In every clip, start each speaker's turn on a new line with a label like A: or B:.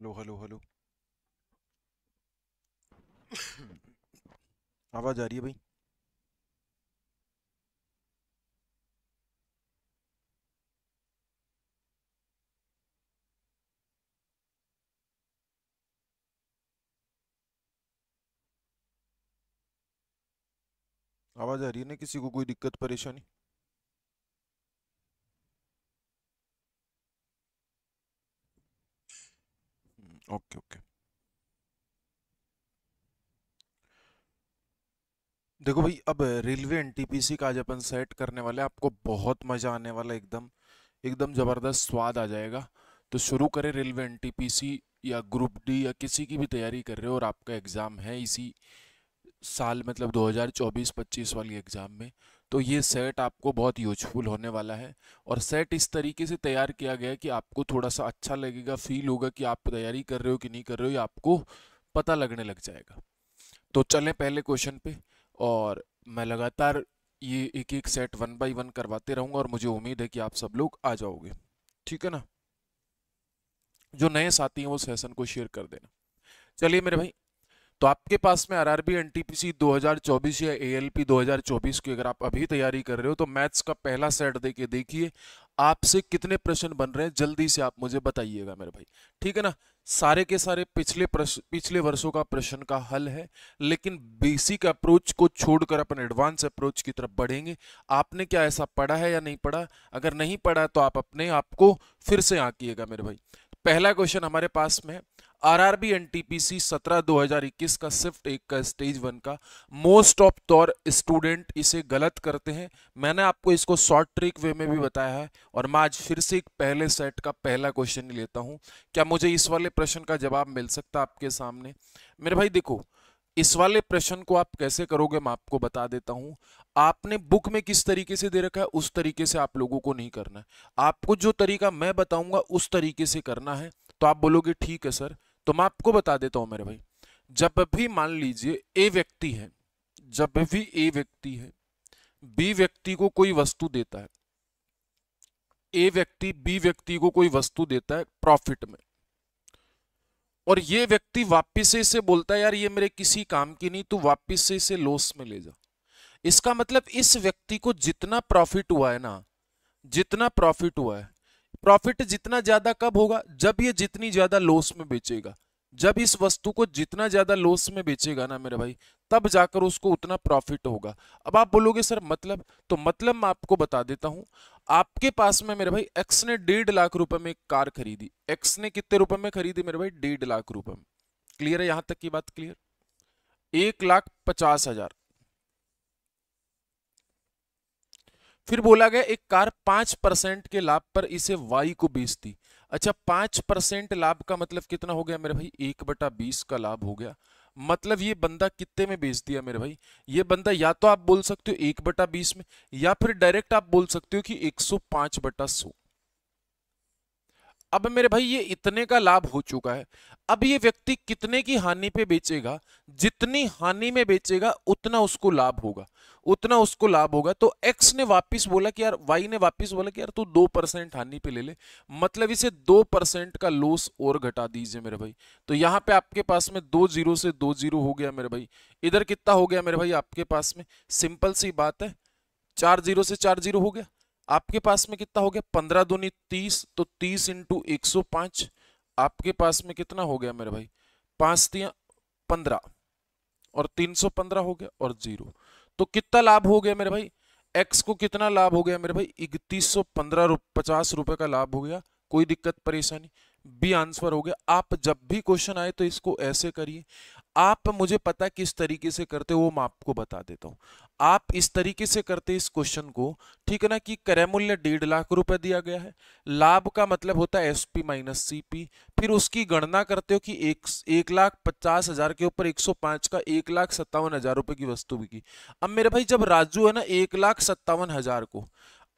A: Hello hello hello. आवाज आ रही है भाई? आवाज आ रही है ना? किसी को कोई दिक्कत परेशानी? Okay okay. देखो भाई, अब रेलवे एनटीपीसी का आज अपन सेट करने वाले हैं। आपको बहुत मजा आने वाला है, एकदम एकदम जबरदस्त स्वाद आ जाएगा। तो शुरू करें रेलवे एनटीपीसी या ग्रुप डी या किसी की भी तैयारी कर रहे हो और आपका एग्जाम है इसी साल, मतलब 2024-25 वाली एग्जाम में, तो ये सेट आपको बहुत यूजफुल होने वाला है। और सेट इस तरीके से तैयार किया गया है कि आपको थोड़ा सा अच्छा लगेगा, फील होगा कि आप तैयारी कर रहे हो कि नहीं कर रहे हो, ये आपको पता लगने लग जाएगा। तो चलें पहले क्वेश्चन पे। और मैं लगातार ये एक एक सेट वन बाय वन करवाते रहूंगा और मुझे उम्मीद है कि आप सब लोग आ जाओगे। ठीक है ना? जो नए साथी हैं वो सेशन को शेयर कर देना। चलिए मेरे भाई, तो आपके पास में आरआरबी एनटीपीसी 2024 या एएलपी 2024 की अगर आप अभी तैयारी कर रहे हो तो मैथ्स का पहला सेट देके देखिए आपसे कितने प्रश्न बन रहे हैं, जल्दी से आप मुझे बताइएगा मेरे भाई। ठीक है ना? सारे के सारे पिछले वर्षों का प्रश्न का हल है, लेकिन बेसिक अप्रोच को छोड़कर अपन एडवांस अप्रोच की तरफ बढ़ेंगे। आपने क्या ऐसा पढ़ा है या नहीं पढ़ा? अगर नहीं पढ़ा तो आप अपने आप को फिर से आंकिएगा मेरे भाई। पहला क्वेश्चन हमारे पास में है, आरआरबी एनटीपीसी 17/2021 का शिफ्ट एक का स्टेज वन का। मोस्ट ऑफ तौर स्टूडेंट इसे गलत करते हैं। मैंने आपको इसको शॉर्ट ट्रिक वे में भी बताया है और मैं आज फिर से एक पहले सेट का पहला क्वेश्चन लेता हूं। क्या मुझे इस वाले प्रश्न का जवाब मिल सकता है आपके सामने? मेरे भाई देखो, इस वाले प्रश्न को आप कैसे करोगे मैं आपको बता देता हूं। आपने बुक में किस तरीके से दे रखा है उस तरीके से आप लोगों को नहीं करना है। आपको जो तरीका मैं बताऊंगा उस तरीके से करना है। तो आप बोलोगे ठीक है सर, तो मैं आपको बता देता हूं मेरे भाई। जब भी मान लीजिए ए व्यक्ति है, जब भी ए व्यक्ति है, बी व्यक्ति को कोई वस्तु देता है, ए व्यक्ति बी व्यक्ति को कोई वस्तु देता है प्रॉफिट में, और ये व्यक्ति वापिस से इसे बोलता है यार ये मेरे किसी काम की नहीं, तू वापिस से इसे लॉस में ले जा। इसका मतलब इस व्यक्ति को जितना प्रॉफिट हुआ है ना, जितना प्रॉफिट हुआ है, प्रॉफिट जितना ज्यादा कब होगा? जब ये जितनी ज्यादा लॉस में बेचेगा। जब इस वस्तु को जितना ज्यादा लॉस में बेचेगा ना मेरे भाई, तब जाकर उसको उतना प्रॉफिट होगा। अब आप बोलोगे सर मतलब, तो मतलब मैं आपको बता देता हूं। आपके पास में मेरे भाई एक्स ने 1.5 लाख रुपए में एक कार खरीदी। एक्स ने कितने रुपए में खरीदी मेरे भाई? 1.5 लाख रुपए में। क्लियर है यहां तक की बात? क्लियर? 1,50,000। फिर बोला गया एक कार 5% के लाभ पर इसे वाई को बेचती। अच्छा, 5% लाभ का मतलब कितना हो गया मेरे भाई? 1/20 का लाभ हो गया। मतलब ये बंदा कितने में बेच दिया मेरे भाई? ये बंदा या तो आप बोल सकते हो 1/20 में, या फिर डायरेक्ट आप बोल सकते हो कि 105/100। अब मेरे भाई ये इतने का लाभ हो चुका है। अब ये व्यक्ति कितने की हानि पे बेचेगा? जितनी हानि में बेचेगा उतना उसको लाभ होगा, उतना उसको लाभ होगा। तो एक्स ने वापिस बोला कि यार, वाई ने वापिस बोला कि यार तू 2% हानि पे ले ले, मतलब इसे 2% का लॉस और घटा दीजिए मेरे भाई। तो यहां पे आपके पास में 2 जीरो से 2 जीरो हो गया मेरे भाई। इधर कितना हो गया मेरे भाई आपके पास में? सिंपल सी बात है, 4 जीरो से 4 जीरो हो गया। आपके पास में कितना हो गया? 15 दूनी 30, तो 30 × 105। आपके पास में कितना हो गया मेरे भाई? 5 तिया 15, और 315 हो गया और जीरो। तो कितना लाभ हो गया मेरे भाई? एक्स को कितना लाभ हो गया मेरे भाई? 3150 रुपए का लाभ हो गया। कोई दिक्कत परेशानी? बी आंसर हो गया। आप जब भी क्वेश्चन आए तो इसको ऐसे करिए। आप, मुझे पता है किस तरीके से करते हो वो मैं आपको बता देता हूं। आप इस तरीके से करते इस क्वेश्चन को, ठीक है ना, कि क्रय मूल्य 1.5 लाख रुपए दिया गया है, लाभ का मतलब होता है एसपी माइनस सीपी। फिर उसकी गणना करते हो कि 1,50,000 के ऊपर 105 का 1,57,000 रुपए की वस्तु बिकी। अब मेरे भाई जब राजू है ना 1,57,000 को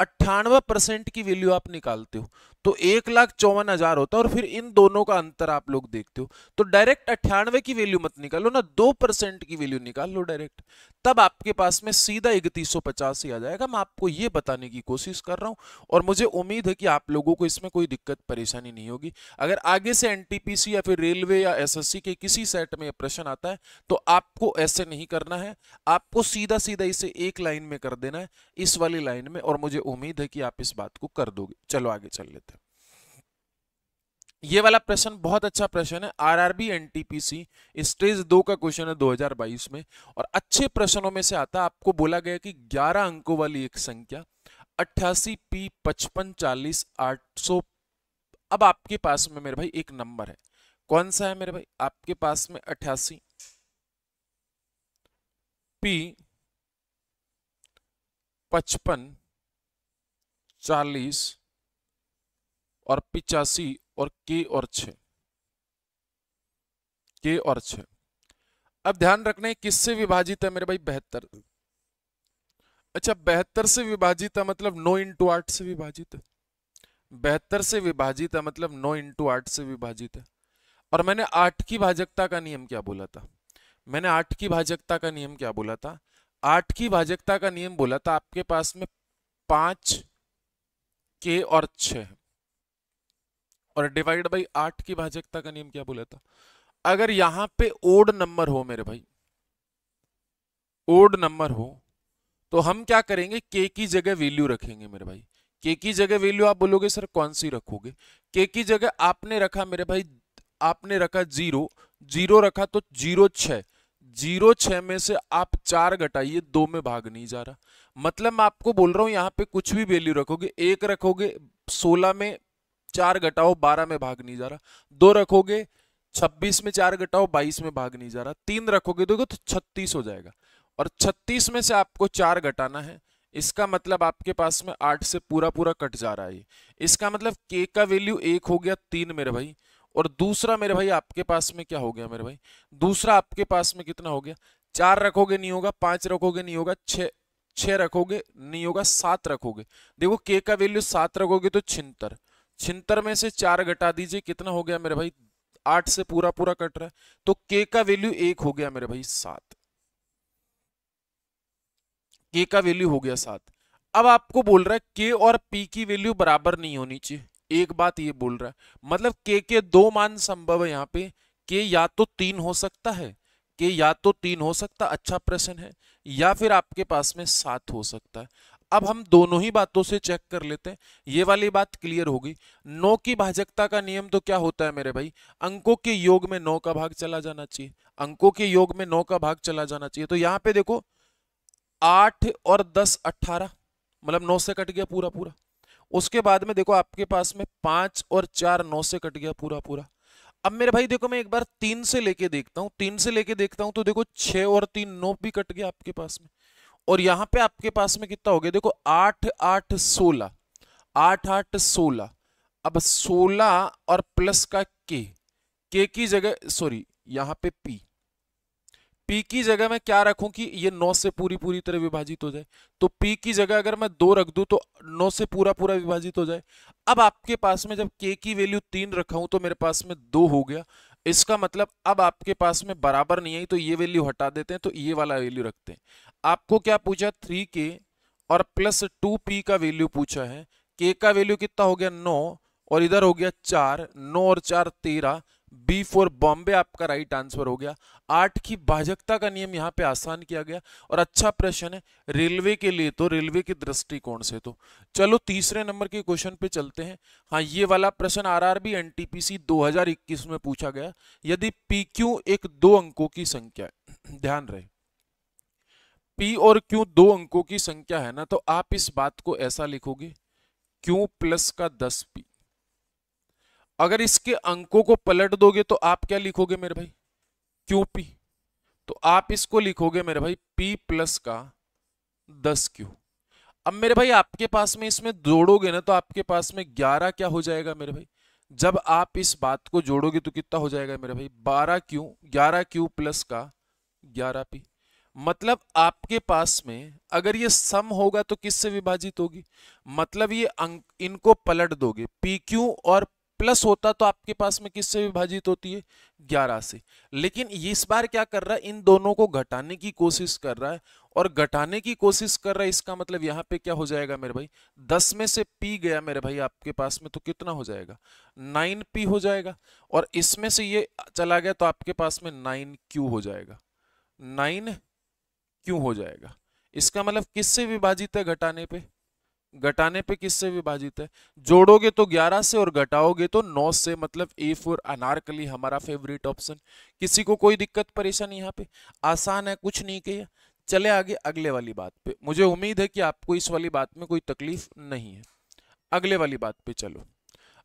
A: 98% की वैल्यू आप निकालते हो तो 1,54,000 होता है, और फिर इन दोनों का अंतर आप लोग देखते हो तो डायरेक्ट 98 की वैल्यू मत निकालो ना, 2% की वैल्यू निकाल लो डायरेक्ट, तब आपके पास में सीधा 3150 ही आ जाएगा। मैं आपको ये बताने की कोशिश कर रहा हूं और मुझे उम्मीद है कि आप लोगों को इसमें कोई दिक्कत परेशानी नहीं होगी। अगर आगे से एनटीपीसी या फिर रेलवे या एसएससी के किसी सेट में प्रश्न आता है तो आपको ऐसे नहीं करना है, आपको सीधा सीधा इसे एक लाइन में कर देना है, इस वाली लाइन में, और मुझे उम्मीद है कि आप इस बात को कर दोगे। चलो आगे चल लेते हैं। ये वाला प्रश्न बहुत अच्छा प्रश्न है, आरआरबी एनटीपीसी स्टेज 2 का क्वेश्चन है 2022 में, और अच्छे प्रश्नों में से आता है। आपको बोला गया कि 11 अंकों वाली एक संख्या 88 पी 55 40 800। अब आपके पास में मेरे भाई एक नंबर है, कौन सा है मेरे भाई? आपके पास में 88 पी 55 40 और 85 और के और 6, के और 6। अब ध्यान रखना है किससे विभाजित है मेरे भाई? 72। अच्छा, 72 से विभाजित है मतलब 9 इंटू 8 से विभाजित है। 72 से विभाजित है मतलब 9 इंटू 8 से विभाजित है। और मैंने 8 की भाजकता का नियम क्या बोला था? मैंने 8 की भाजकता का नियम क्या बोला था? 8 की भाजकता का नियम बोला था आपके पास में 5 के और 6, और डिवाइड बाई 8 की भाजकता का नियम क्या बोला था? अगर यहां पे ओड नंबर हो मेरे भाई, ओड नंबर हो, तो हम क्या करेंगे? के की जगह वैल्यू रखेंगे मेरे भाई। के की जगह वैल्यू आप बोलोगे सर कौन सी रखोगे? के की जगह आपने रखा मेरे भाई, आपने रखा 0, 0 रखा तो 0,6, 0,6 में से आप 4 घटाइए, 2 में भाग नहीं जा रहा। मतलब मैं आपको बोल रहा हूं यहां पे कुछ भी वैल्यू रखोगे, 1 रखोगे 16 में 4 घटाओ 12 में भाग नहीं जा रहा, 2 रखोगे 26 में 4 घटाओ 22 में भाग नहीं जा रहा, 3 रखोगे देखो तो 36 हो जाएगा, और 36 में से आपको 4 घटाना है। इसका मतलब आपके पास में 8 से पूरा पूरा कट जा रहा है। इसका मतलब के का वैल्यू 1 हो गया 3 मेरे भाई, और दूसरा मेरे भाई आपके पास में क्या हो गया मेरे भाई? दूसरा आपके पास में कितना हो गया? 4 रखोगे नहीं होगा, 5 रखोगे नहीं होगा, 6 रखोगे नहीं होगा, 7 रखोगे। देखो के का वैल्यू 7 रखोगे तो 76, 76 में से 4 घटा दीजिए, कितना हो गया मेरे भाई? 8 से पूरा पूरा कट रहा है, तो के का वैल्यू 1 हो गया मेरे भाई 7, के का वैल्यू हो गया 7। अब आपको बोल रहा है के और पी की वैल्यू बराबर नहीं होनी चाहिए, एक बात ये बोल रहा है, मतलब के 2 मान संभव है यहाँ पे। के या तो 3 हो सकता है, के या तो 3 हो सकता, अच्छा प्रश्न है, या फिर आपके पास में 7 हो सकता है। अब हम दोनों ही बातों से चेक कर लेते हैं, ये वाली बात क्लियर होगी। 9 की भाजकता का नियम तो क्या होता है मेरे भाई? अंकों के योग में 9 का भाग चला जाना चाहिए, अंकों के योग में 9 का भाग चला जाना चाहिए। तो यहाँ पे देखो 8 और 10 18, मतलब 9 से कट गया पूरा पूरा। उसके बाद में देखो आपके पास में 5 और 4 9 से कट गया पूरा पूरा। अब मेरे भाई देखो मैं एक बार 3 से लेके देखता हूं, 3 से लेके देखता हूं तो देखो 6 और 3 9 भी कट गया आपके पास में, और यहां पे आपके पास में कितना हो गया? देखो 8 8 16, 8 8 16। अब 16 और प्लस का के की जगह, सॉरी यहां पे पी की जगह मैं क्या रखूं कि ये 9 से पूरी पूरी तरह विभाजित हो जाए? तो पी की जगह अगर मैं 2 रख दूं तो 9 से पूरा पूरा विभाजित हो जाए। अब आपके पास में जब के की वैल्यू 3 रखा हूं तो मेरे पास में 2 हो गया। इसका मतलब अब आपके पास में बराबर नहीं आई, तो ये वैल्यू हटा देते हैं, तो ये वाला वैल्यू रखते हैं। आपको क्या पूछा? 3k और प्लस 2p का वैल्यू पूछा है। के का वैल्यू कितना हो गया? 9, और इधर हो गया 4, 9 और 4 13, बी फॉर बॉम्बे आपका राइट आंसर हो गया। 8 की भाजकता का नियम यहाँ पे आसान किया गया, और अच्छा प्रश्न है रेलवे के लिए, तो रेलवे के दृष्टिकोण से। तो चलो तीसरे नंबर के क्वेश्चन पे चलते हैं। हाँ, ये वाला प्रश्न आरआरबी एनटीपीसी 2021 में पूछा गया। यदि पीक्यू एक 2 अंकों की संख्या है, ध्यान रहे पी और क्यू 2 अंकों की संख्या है ना, तो आप इस बात को ऐसा लिखोगे क्यू प्लस का 10p। अगर इसके अंकों को पलट दोगे तो आप क्या लिखोगे मेरे भाई? QP। तो आप इसको लिखोगे मेरे भाई P प्लस का 10Q। अब मेरे भाई आपके पास में इसमें जोड़ोगे ना तो आपके पास में 11 क्या हो जाएगा मेरे भाई? जब आप इस बात को जोड़ोगे तो कितना हो जाएगा मेरे भाई? 12Q, 11Q प्लस का 11P। मतलब आपके पास में अगर ये सम होगा तो किससे विभाजित होगी, मतलब ये अंक इनको पलट दोगे, पी क्यू और प्लस होता तो आपके पास में किससे विभाजित होती है, 11 से। लेकिन इस बार क्या कर रहा है, इन दोनों को घटाने की कोशिश कर रहा है, और घटाने की कोशिश कर रहा है, इसका मतलब यहाँ पे क्या हो जाएगा मेरे भाई, 10 में से पी गया मेरे भाई आपके पास में, तो कितना हो जाएगा, 9p हो जाएगा। और इसमें से ये चला गया तो आपके पास में 9q हो जाएगा, 9q हो जाएगा। इसका मतलब किससे विभाजित है, घटाने पे, घटाने पे किससे विभाजित है, जोड़ोगे तो 11 से और घटाओगे तो 9 से, मतलब ए फॉर अनारकली हमारा फेवरेट ऑप्शन। किसी को कोई दिक्कत परेशानी यहाँ पे, आसान है, कुछ नहीं किया। चले आगे अगले वाली बात पे, मुझे उम्मीद है कि आपको इस वाली बात में कोई तकलीफ नहीं है। अगले वाली बात पे चलो।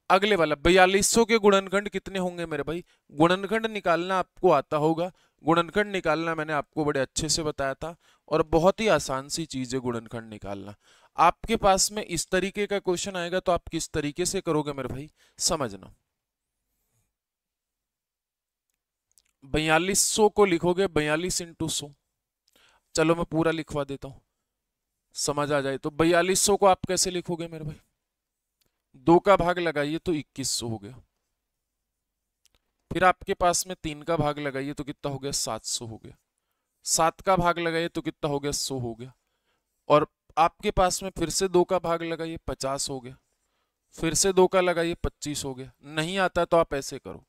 A: अगले वाला 4200 के गुणनखंड कितने होंगे मेरे भाई, गुणनखंड निकालना आपको आता होगा, गुणनखंड निकालना मैंने आपको बड़े अच्छे से बताया था, और बहुत ही आसान सी चीज है गुणनखंड निकालना। आपके पास में इस तरीके का क्वेश्चन आएगा तो आप किस तरीके से करोगे मेरे भाई, समझना। 4200 को लिखोगे 42 इंटू 100, चलो मैं पूरा लिखवा देता हूं, समझ आ जाए तो। 4200 को आप कैसे लिखोगे मेरे भाई, 2 का भाग लगाइए तो 2100 हो गया, फिर आपके पास में 3 का भाग लगाइए तो कितना हो गया, 700 हो गया, 7 का भाग लगाइए तो कितना हो गया, 100 हो गया, और आपके पास में फिर से 2 का भाग लगाइए, 50 हो गया, फिर से 2 का लगाइए, 25 हो गया। नहीं आता तो आप ऐसे करो,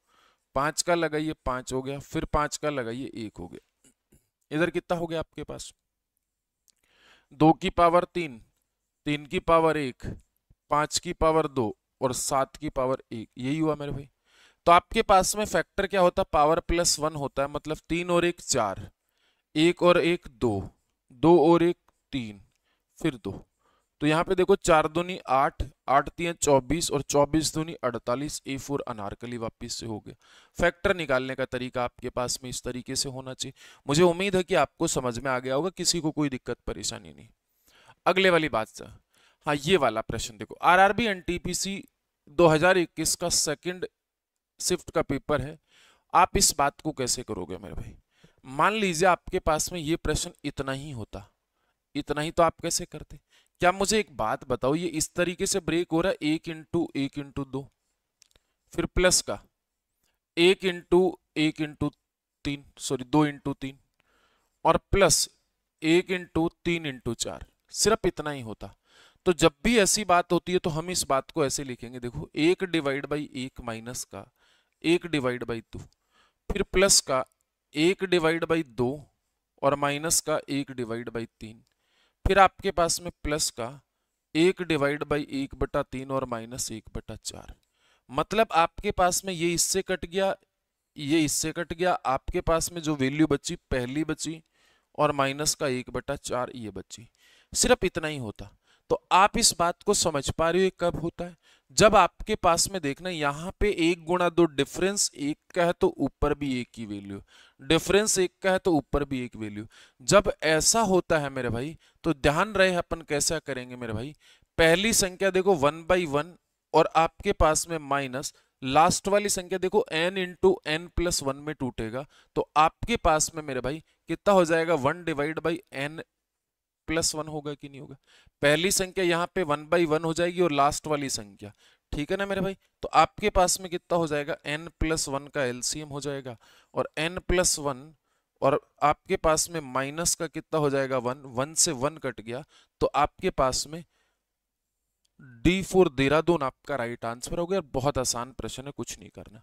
A: 5 का लगाइए, 5 हो गया, फिर 5 का लगाइए, 1 हो गया। इधर कितना हो गया आपके पास, 2 की पावर 3, 3 की पावर 1, 5 की पावर 2 और 7 की पावर 1, यही हुआ मेरे भाई। तो आपके पास में फैक्टर क्या होता है, पावर प्लस 1 होता है, मतलब 3 और 1 4, 1 और 1 2, 2 और 1 3, फिर 2। तो यहाँ पे देखो 4 दूनी 8, 8 3 24 और 24 दूनी 48, ए फॉर अनारकली वापिस से हो गया। फैक्टर निकालने का तरीका आपके पास में इस तरीके से होना चाहिए। मुझे उम्मीद है कि आपको समझ में आ गया होगा, किसी को कोई दिक्कत परेशानी नहीं। अगले वाली बात से, हाँ ये वाला प्रश्न देखो, आरआरबी एनटीपीसी 2021 का सेकंड शिफ्ट का पेपर है। आप इस बात को कैसे करोगे मेरे भाई, मान लीजिए आपके पास में ये प्रश्न इतना ही होता, इतना ही, तो आप कैसे करते। क्या मुझे एक बात बताओ, ये इस तरीके से ब्रेक हो रहा है, 1 इंटू फिर प्लस का 1 इंटू सॉरी 2 इंटू 3, और प्लस 1 इंटू 3 इंटू 4, सिर्फ इतना ही होता। तो जब भी ऐसी बात होती है तो हम इस बात को ऐसे लिखेंगे, देखो 1/1 माइनस का 1/2, फिर प्लस का 1/2 और माइनस का 1/3, फिर आपके पास में प्लस का 1/1/3 और माइनस 1/4। मतलब आपके पास में ये इससे कट गया, ये इससे कट गया, आपके पास में जो वैल्यू बची पहली बची, और माइनस का 1/4 ये बची, सिर्फ इतना ही होता। तो आप इस बात को समझ पा रहे हो ये कब होता है, जब आपके पास में देखना यहाँ पे 1 × 2 डिफरेंस 1 का है तो ऊपर भी 1 की वैल्यू, डिफरेंस 1 का है तो ऊपर भी 1 वैल्यू। जब ऐसा होता है मेरे भाई तो ध्यान रहे अपन कैसा करेंगे मेरे भाई, पहली संख्या देखो 1/1 और आपके पास में माइनस, लास्ट वाली संख्या देखो n इंटू एन प्लस 1 में टूटेगा, तो आपके पास में मेरे भाई कितना हो जाएगा, 1/n प्लस 1 होगा कि नहीं होगा। पहली संख्या यहाँ पे 1/1 हो जाएगी और लास्ट वाली संख्या, ठीक है ना मेरे भाई। तो आपके पास में कितना हो जाएगा, n प्लस 1 का एलसीएम हो जाएगा, और n प्लस 1 और आपके पास में माइनस का कितना हो जाएगा 1, 1 से 1 कट गया, तो आपके पास में डी फॉर देहरादून आपका राइट आंसर हो गया। बहुत आसान प्रश्न है, कुछ नहीं करना।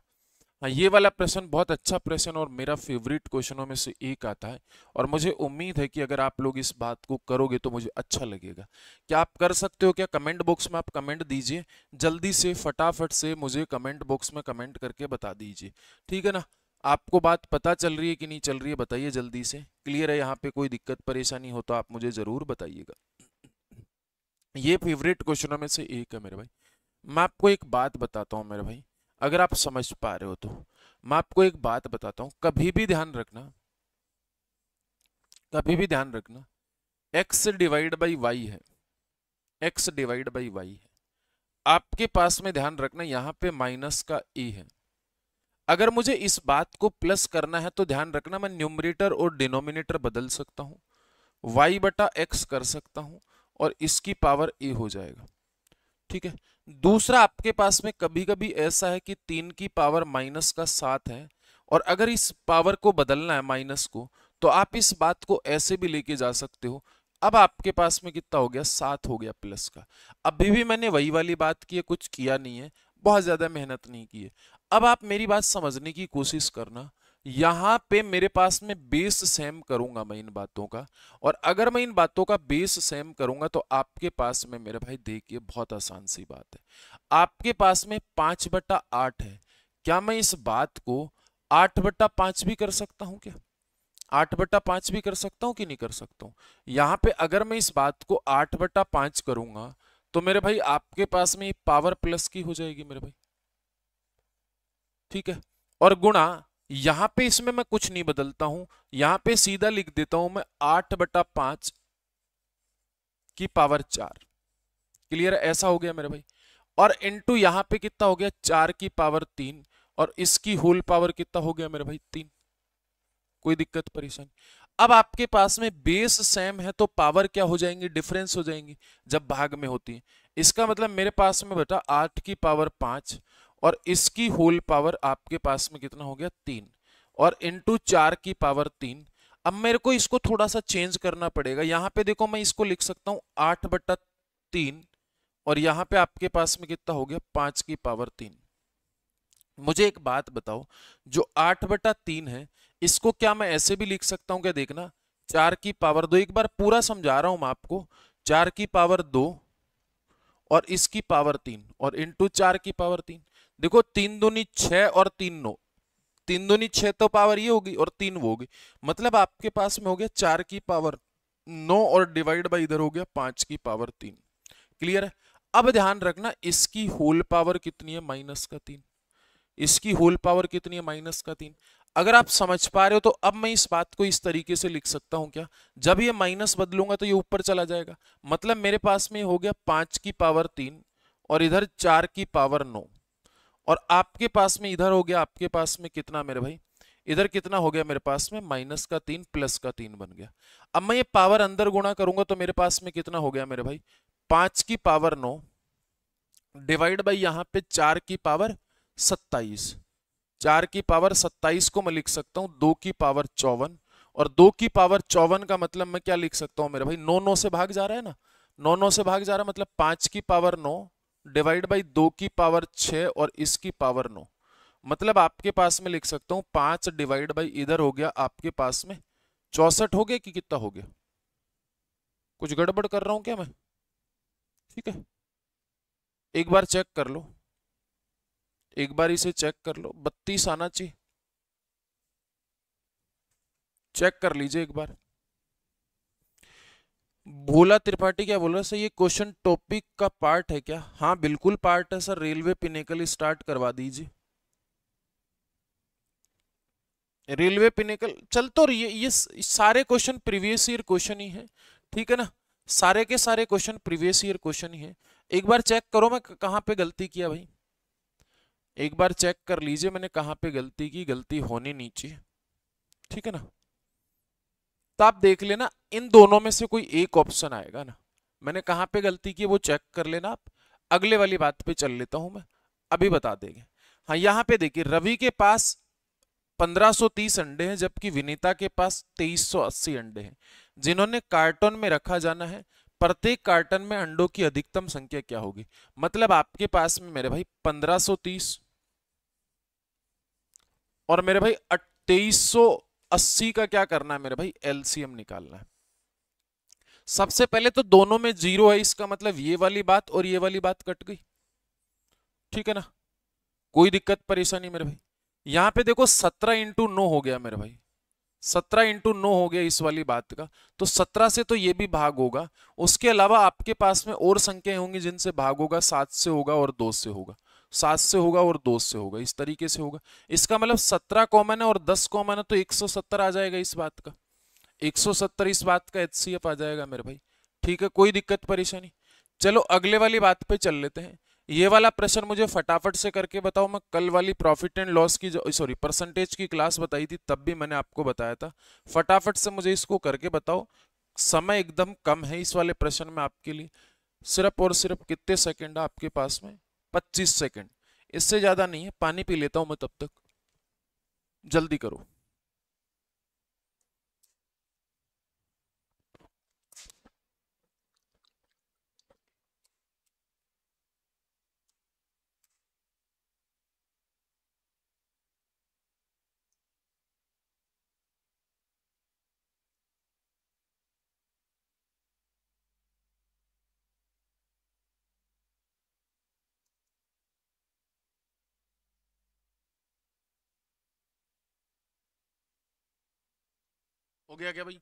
A: हाँ ये वाला प्रश्न बहुत अच्छा प्रश्न और मेरा फेवरेट क्वेश्चनों में से एक आता है, और मुझे उम्मीद है कि अगर आप लोग इस बात को करोगे तो मुझे अच्छा लगेगा। क्या आप कर सकते हो क्या, कमेंट बॉक्स में आप कमेंट दीजिए, जल्दी से फटाफट से मुझे कमेंट बॉक्स में कमेंट करके बता दीजिए, ठीक है ना। आपको बात पता चल रही है कि नहीं चल रही है, बताइए जल्दी से। क्लियर है, यहाँ पे कोई दिक्कत परेशानी हो तो आप मुझे जरूर बताइएगा। ये फेवरेट क्वेश्चनों में से एक है मेरे भाई। मैं आपको एक बात बताता हूँ मेरे भाई, अगर आप समझ पा रहे हो तो मैं आपको एक बात बताता हूं, कभी भी ध्यान रखना, कभी भी ध्यान रखना, x डिवाइड बाई वाई है, x डिवाइड बाई वाई है। आपके पास में ध्यान रखना यहाँ पे माइनस का a है, अगर मुझे इस बात को प्लस करना है तो ध्यान रखना मैं न्यूमरेटर और डिनोमिनेटर बदल सकता हूं, y बटा x कर सकता हूं और इसकी पावर a हो जाएगा। ठीक है। दूसरा, आपके पास में कभी कभी ऐसा है कि 3 की पावर माइनस का 7 है और अगर इस पावर को बदलना है माइनस को, तो आप इस बात को ऐसे भी लेके जा सकते हो। अब आपके पास में कितना हो गया, 7 हो गया प्लस का। अभी भी मैंने वही वाली बात की है, कुछ किया नहीं है, बहुत ज्यादा मेहनत नहीं की है। अब आप मेरी बात समझने की कोशिश करना, यहां पे मेरे पास में बेस सेम करूंगा मैं इन बातों का, और अगर मैं इन बातों का बेस सेम करूंगा तो आपके पास में मेरे भाई देखिए बहुत आसान सी बात है, आपके पास में 5/8 है। क्या मैं इस बात को 8/5 भी कर सकता हूं क्या? 8/5 भी कर सकता हूं कि नहीं कर सकता हूं? यहां पे अगर मैं इस बात को 8/5 करूंगा तो मेरे भाई आपके पास में पावर प्लस की हो जाएगी मेरे भाई। ठीक है। और गुणा, यहां पे इसमें मैं कुछ नहीं बदलता हूं, यहां पे सीधा लिख देता हूं मैं 8/5 की पावर 4। क्लियर है? ऐसा हो गया मेरे भाई। और इनटू यहां पे कितना हो गया, 4 की पावर 3, और इसकी होल पावर कितना हो गया मेरे भाई, 3। कोई दिक्कत परेशानी? अब आपके पास में बेस सेम है तो पावर क्या हो जाएंगी, डिफरेंस हो जाएंगी जब भाग में होती है। इसका मतलब मेरे पास में बेटा 8 की पावर 5 और इसकी होल पावर आपके पास में कितना हो गया, 3, और इंटू 4 की पावर 3। अब मेरे को इसको थोड़ा सा चेंज करना पड़ेगा। यहां पे देखो मैं इसको लिख सकता हूं 8/3, और यहां पे आपके पास में कितना हो गया, 5 की पावर 3। मुझे एक बात बताओ, जो 8/3 है इसको क्या मैं ऐसे भी लिख सकता हूं क्या? देखना, 4 की पावर 2, एक बार पूरा समझा रहा हूं मैं आपको, 4 की पावर 2 और इसकी पावर 3 और इंटू 4 की पावर 3। देखो 3 दूनी 6 और 3 9, 3 दूनी 6 तो पावर ये होगी और 3 वो होगी, मतलब आपके पास में हो गया 4 की पावर 9 और डिवाइड बाई इधर हो गया 5 की पावर 3। क्लियर है? अब ध्यान रखना, इसकी होल पावर कितनी है, -3। इसकी होल पावर कितनी है, -3। अगर आप समझ पा रहे हो तो अब मैं इस बात को इस तरीके से लिख सकता हूं क्या, जब ये माइनस बदलूंगा तो ये ऊपर चला जाएगा, मतलब मेरे पास में हो गया 5 की पावर 3 और इधर 4 की पावर 9, और आपके पास में इधर हो गया आपके पास में कितना मेरे भाई, इधर कितना हो गया मेरे पास में, -3 +3 बन गया। अब मैं ये पावर अंदर गुणा करूंगा तो मेरे पास में कितना हो गया मेरे भाई, 5 की पावर 9 डिवाइड बाई यहां पे 4 की पावर 27। 4 की पावर 27 को मैं लिख सकता हूं 2 की पावर 54, और 2 की पावर 54 का मतलब मैं क्या लिख सकता हूं मेरे भाई, 9 9 से भाग जा रहा है ना, 9 9 से भाग जा रहा है, मतलब 5 की पावर 9 डिवाइड बाई 2 की पावर 6 और इसकी पावर 9, मतलब आपके पास में लिख सकता हूं 5 डिवाइड बाई इधर हो गया आपके पास में 64 हो गया कि कितना हो गया? कुछ गड़बड़ कर रहा हूं क्या मैं? ठीक है, एक बार चेक कर लो, एक बार इसे चेक कर लो, 32 आना चाहिए, चेक कर लीजिए एक बार। भोला त्रिपाठी क्या बोल रहा है सर, ये क्वेश्चन टॉपिक का पार्ट है क्या? हाँ बिल्कुल पार्ट है सर, रेलवे पिनेकल स्टार्ट करवा दीजिए। रेलवे पिनेकल चल तो रही है, ये सारे क्वेश्चन प्रीवियस ईयर क्वेश्चन ही है, ठीक है ना, सारे के सारे क्वेश्चन प्रीवियस ईयर क्वेश्चन ही है। एक बार चेक करो मैं कहां पे गलती किया भाई, एक बार चेक कर लीजिए मैंने कहां पे गलती की, गलती होनी नहीं चाहिए, ठीक है ना। तो आप देख लेना इन दोनों में से कोई एक ऑप्शन आएगा ना, मैंने कहां पे गलती की वो चेक कर लेना आप। अगले वाली बात पे चल लेता हूं मैं, अभी बता देंगे। हाँ यहां पे देखिए, रवि के पास 1530 अंडे हैं जबकि विनीता के पास 2380 अंडे हैं, जिन्होंने कार्टन में रखा जाना है, प्रत्येक कार्टन में अंडों की अधिकतम संख्या क्या होगी? मतलब आपके पास में मेरे भाई 1530 और मेरे भाई 2380 का क्या करना है मेरे भाई, एलसीएम निकालना है। सबसे पहले तो दोनों में 0 है, इसका मतलब ये वाली बात और ये वाली बात कट गई, ठीक है ना, कोई दिक्कत परेशानी मेरे भाई। यहां पे देखो 17 इंटू 9 हो गया मेरे भाई, 17 इंटू 9 हो गया इस वाली बात का, तो 17 से तो ये भी भाग होगा, उसके अलावा आपके पास में और संख्याएं होंगी जिनसे भाग होगा, 7 से होगा और 2 से होगा, 7 से होगा और 2 से होगा, इस तरीके से होगा। इसका मतलब 17 कॉमन है और 10 कॉमन है तो 170 आ जाएगा इस बात का, 170 इस बात का एचसीएफ आ जाएगा मेरे भाई, ठीक है, कोई दिक्कत परेशानी। चलो अगले वाली बात पे चल लेते हैं। ये वाला प्रश्न मुझे फटाफट से करके बताओ। मैं कल वाली प्रॉफिट एंड लॉस की जो सॉरी परसेंटेज की क्लास बताई थी तब भी मैंने आपको बताया था। फटाफट से मुझे इसको करके बताओ। समय एकदम कम है इस वाले प्रश्न में आपके लिए। सिर्फ और सिर्फ कितने सेकंड है आपके पास में? 25 सेकंड। इससे ज्यादा नहीं है। पानी पी लेता हूं मैं तब तक। जल्दी करो। हो गया क्या भाई?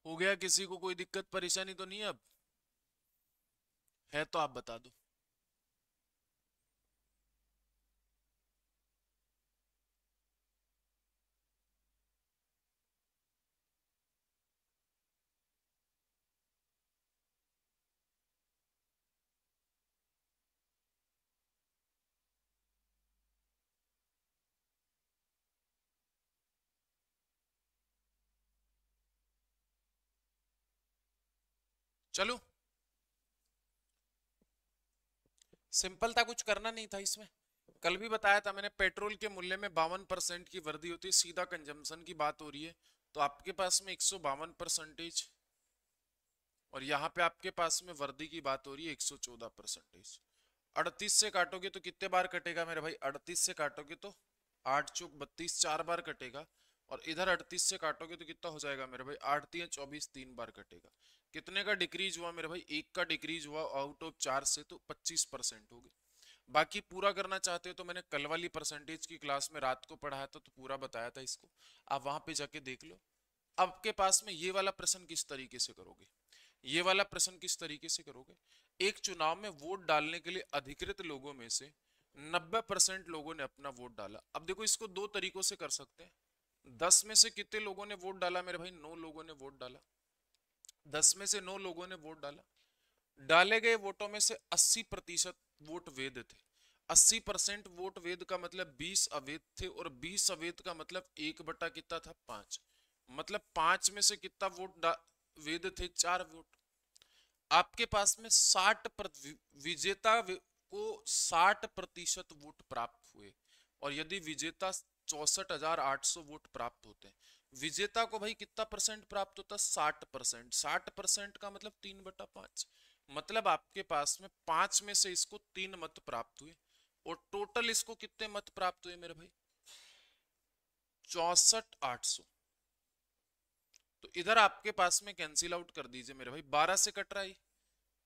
A: हो गया? किसी को कोई दिक्कत परेशानी तो नहीं है अब? है तो आप बता दो। चलो, सिंपल था, कुछ करना नहीं था इसमें। कल भी बताया था मैंने, पेट्रोल के मूल्य में 52% की वृद्धि होती है। सीधा कंजम्पशन की बात हो रही है। तो आपके पास में 152%, और यहाँ पे आपके पास में वृद्धि की बात हो रही है 114%। 38 से काटोगे तो कितने बार कटेगा मेरे भाई? 38 से काटोगे तो 8 चौक 32, 4 बार कटेगा। और इधर 38 से काटोगे तो कितना हो जाएगा मेरे भाई? 8 3 24, 3 बार कटेगा। कितने का डिक्रीज हुआ मेरे भाई? एक का डिक्रीज हुआ आउट ऑफ 4 से, तो 25% हो गई। बाकी पूरा करना चाहते हो तो मैंने कल वाली परसेंटेज की क्लास में रात को पढ़ाया था, तो पूरा बताया था इसको। आप वहां पे जाके देख लो। आपके पास में ये वाला प्रश्न किस तरीके से करोगे? ये वाला प्रश्न किस तरीके से करोगे? एक चुनाव में वोट डालने के लिए अधिकृत लोगों में से 90% लोगों ने अपना वोट डाला। अब देखो, इसको दो तरीकों से कर सकते हैं। 10 में से कितने लोगों ने वोट डाला मेरे भाई? 9 लोगों ने वोट डाला। 10 में से 9 लोगों ने वोट डाला। डाले गए वोटों में से 80% वोट वैध थे। 80% वोट वैध का मतलब 20 अवैध थे, और 20 अवैध का मतलब एक बटा कितना था? 5। मतलब 5 में से कितना वोट वैध थे? 4 वोट। आपके पास में विजेता को 60% वोट प्राप्त हुए। और यदि विजेता 64,800 वोट प्राप्त होते हैं, विजेता को भाई कितना परसेंट प्राप्त होता है? 60%। 60% का मतलब 3/5। मतलब आपके पास में 5 में से इसको 3 मत प्राप्त हुए। और टोटल इसको कितने मत प्राप्त हुए मेरे भाई? 64,800। तो इधर आपके पास में कैंसिल आउट कर दीजिए मेरे भाई। 12 से कट रहा है।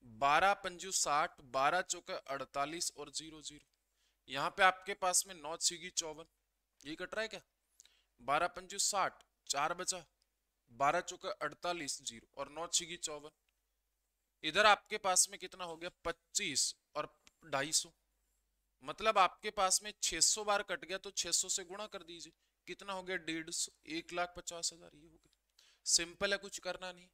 A: 12 पंजू 60, 12 चौके 48, और 0 0। यहाँ पे आपके पास में 9 6 54, ये कट रहा है क्या? 12 पंजू 60, 4 बचा। 12 चौके 48, 0, और 9 6 54। इधर आपके पास में कितना हो गया? 25 और 250। मतलब आपके पास में 600 बार कट गया, तो 600 से गुणा कर दीजिए। कितना हो गया? 150। 1,50,000 ये हो गया। सिंपल है, कुछ करना नहीं।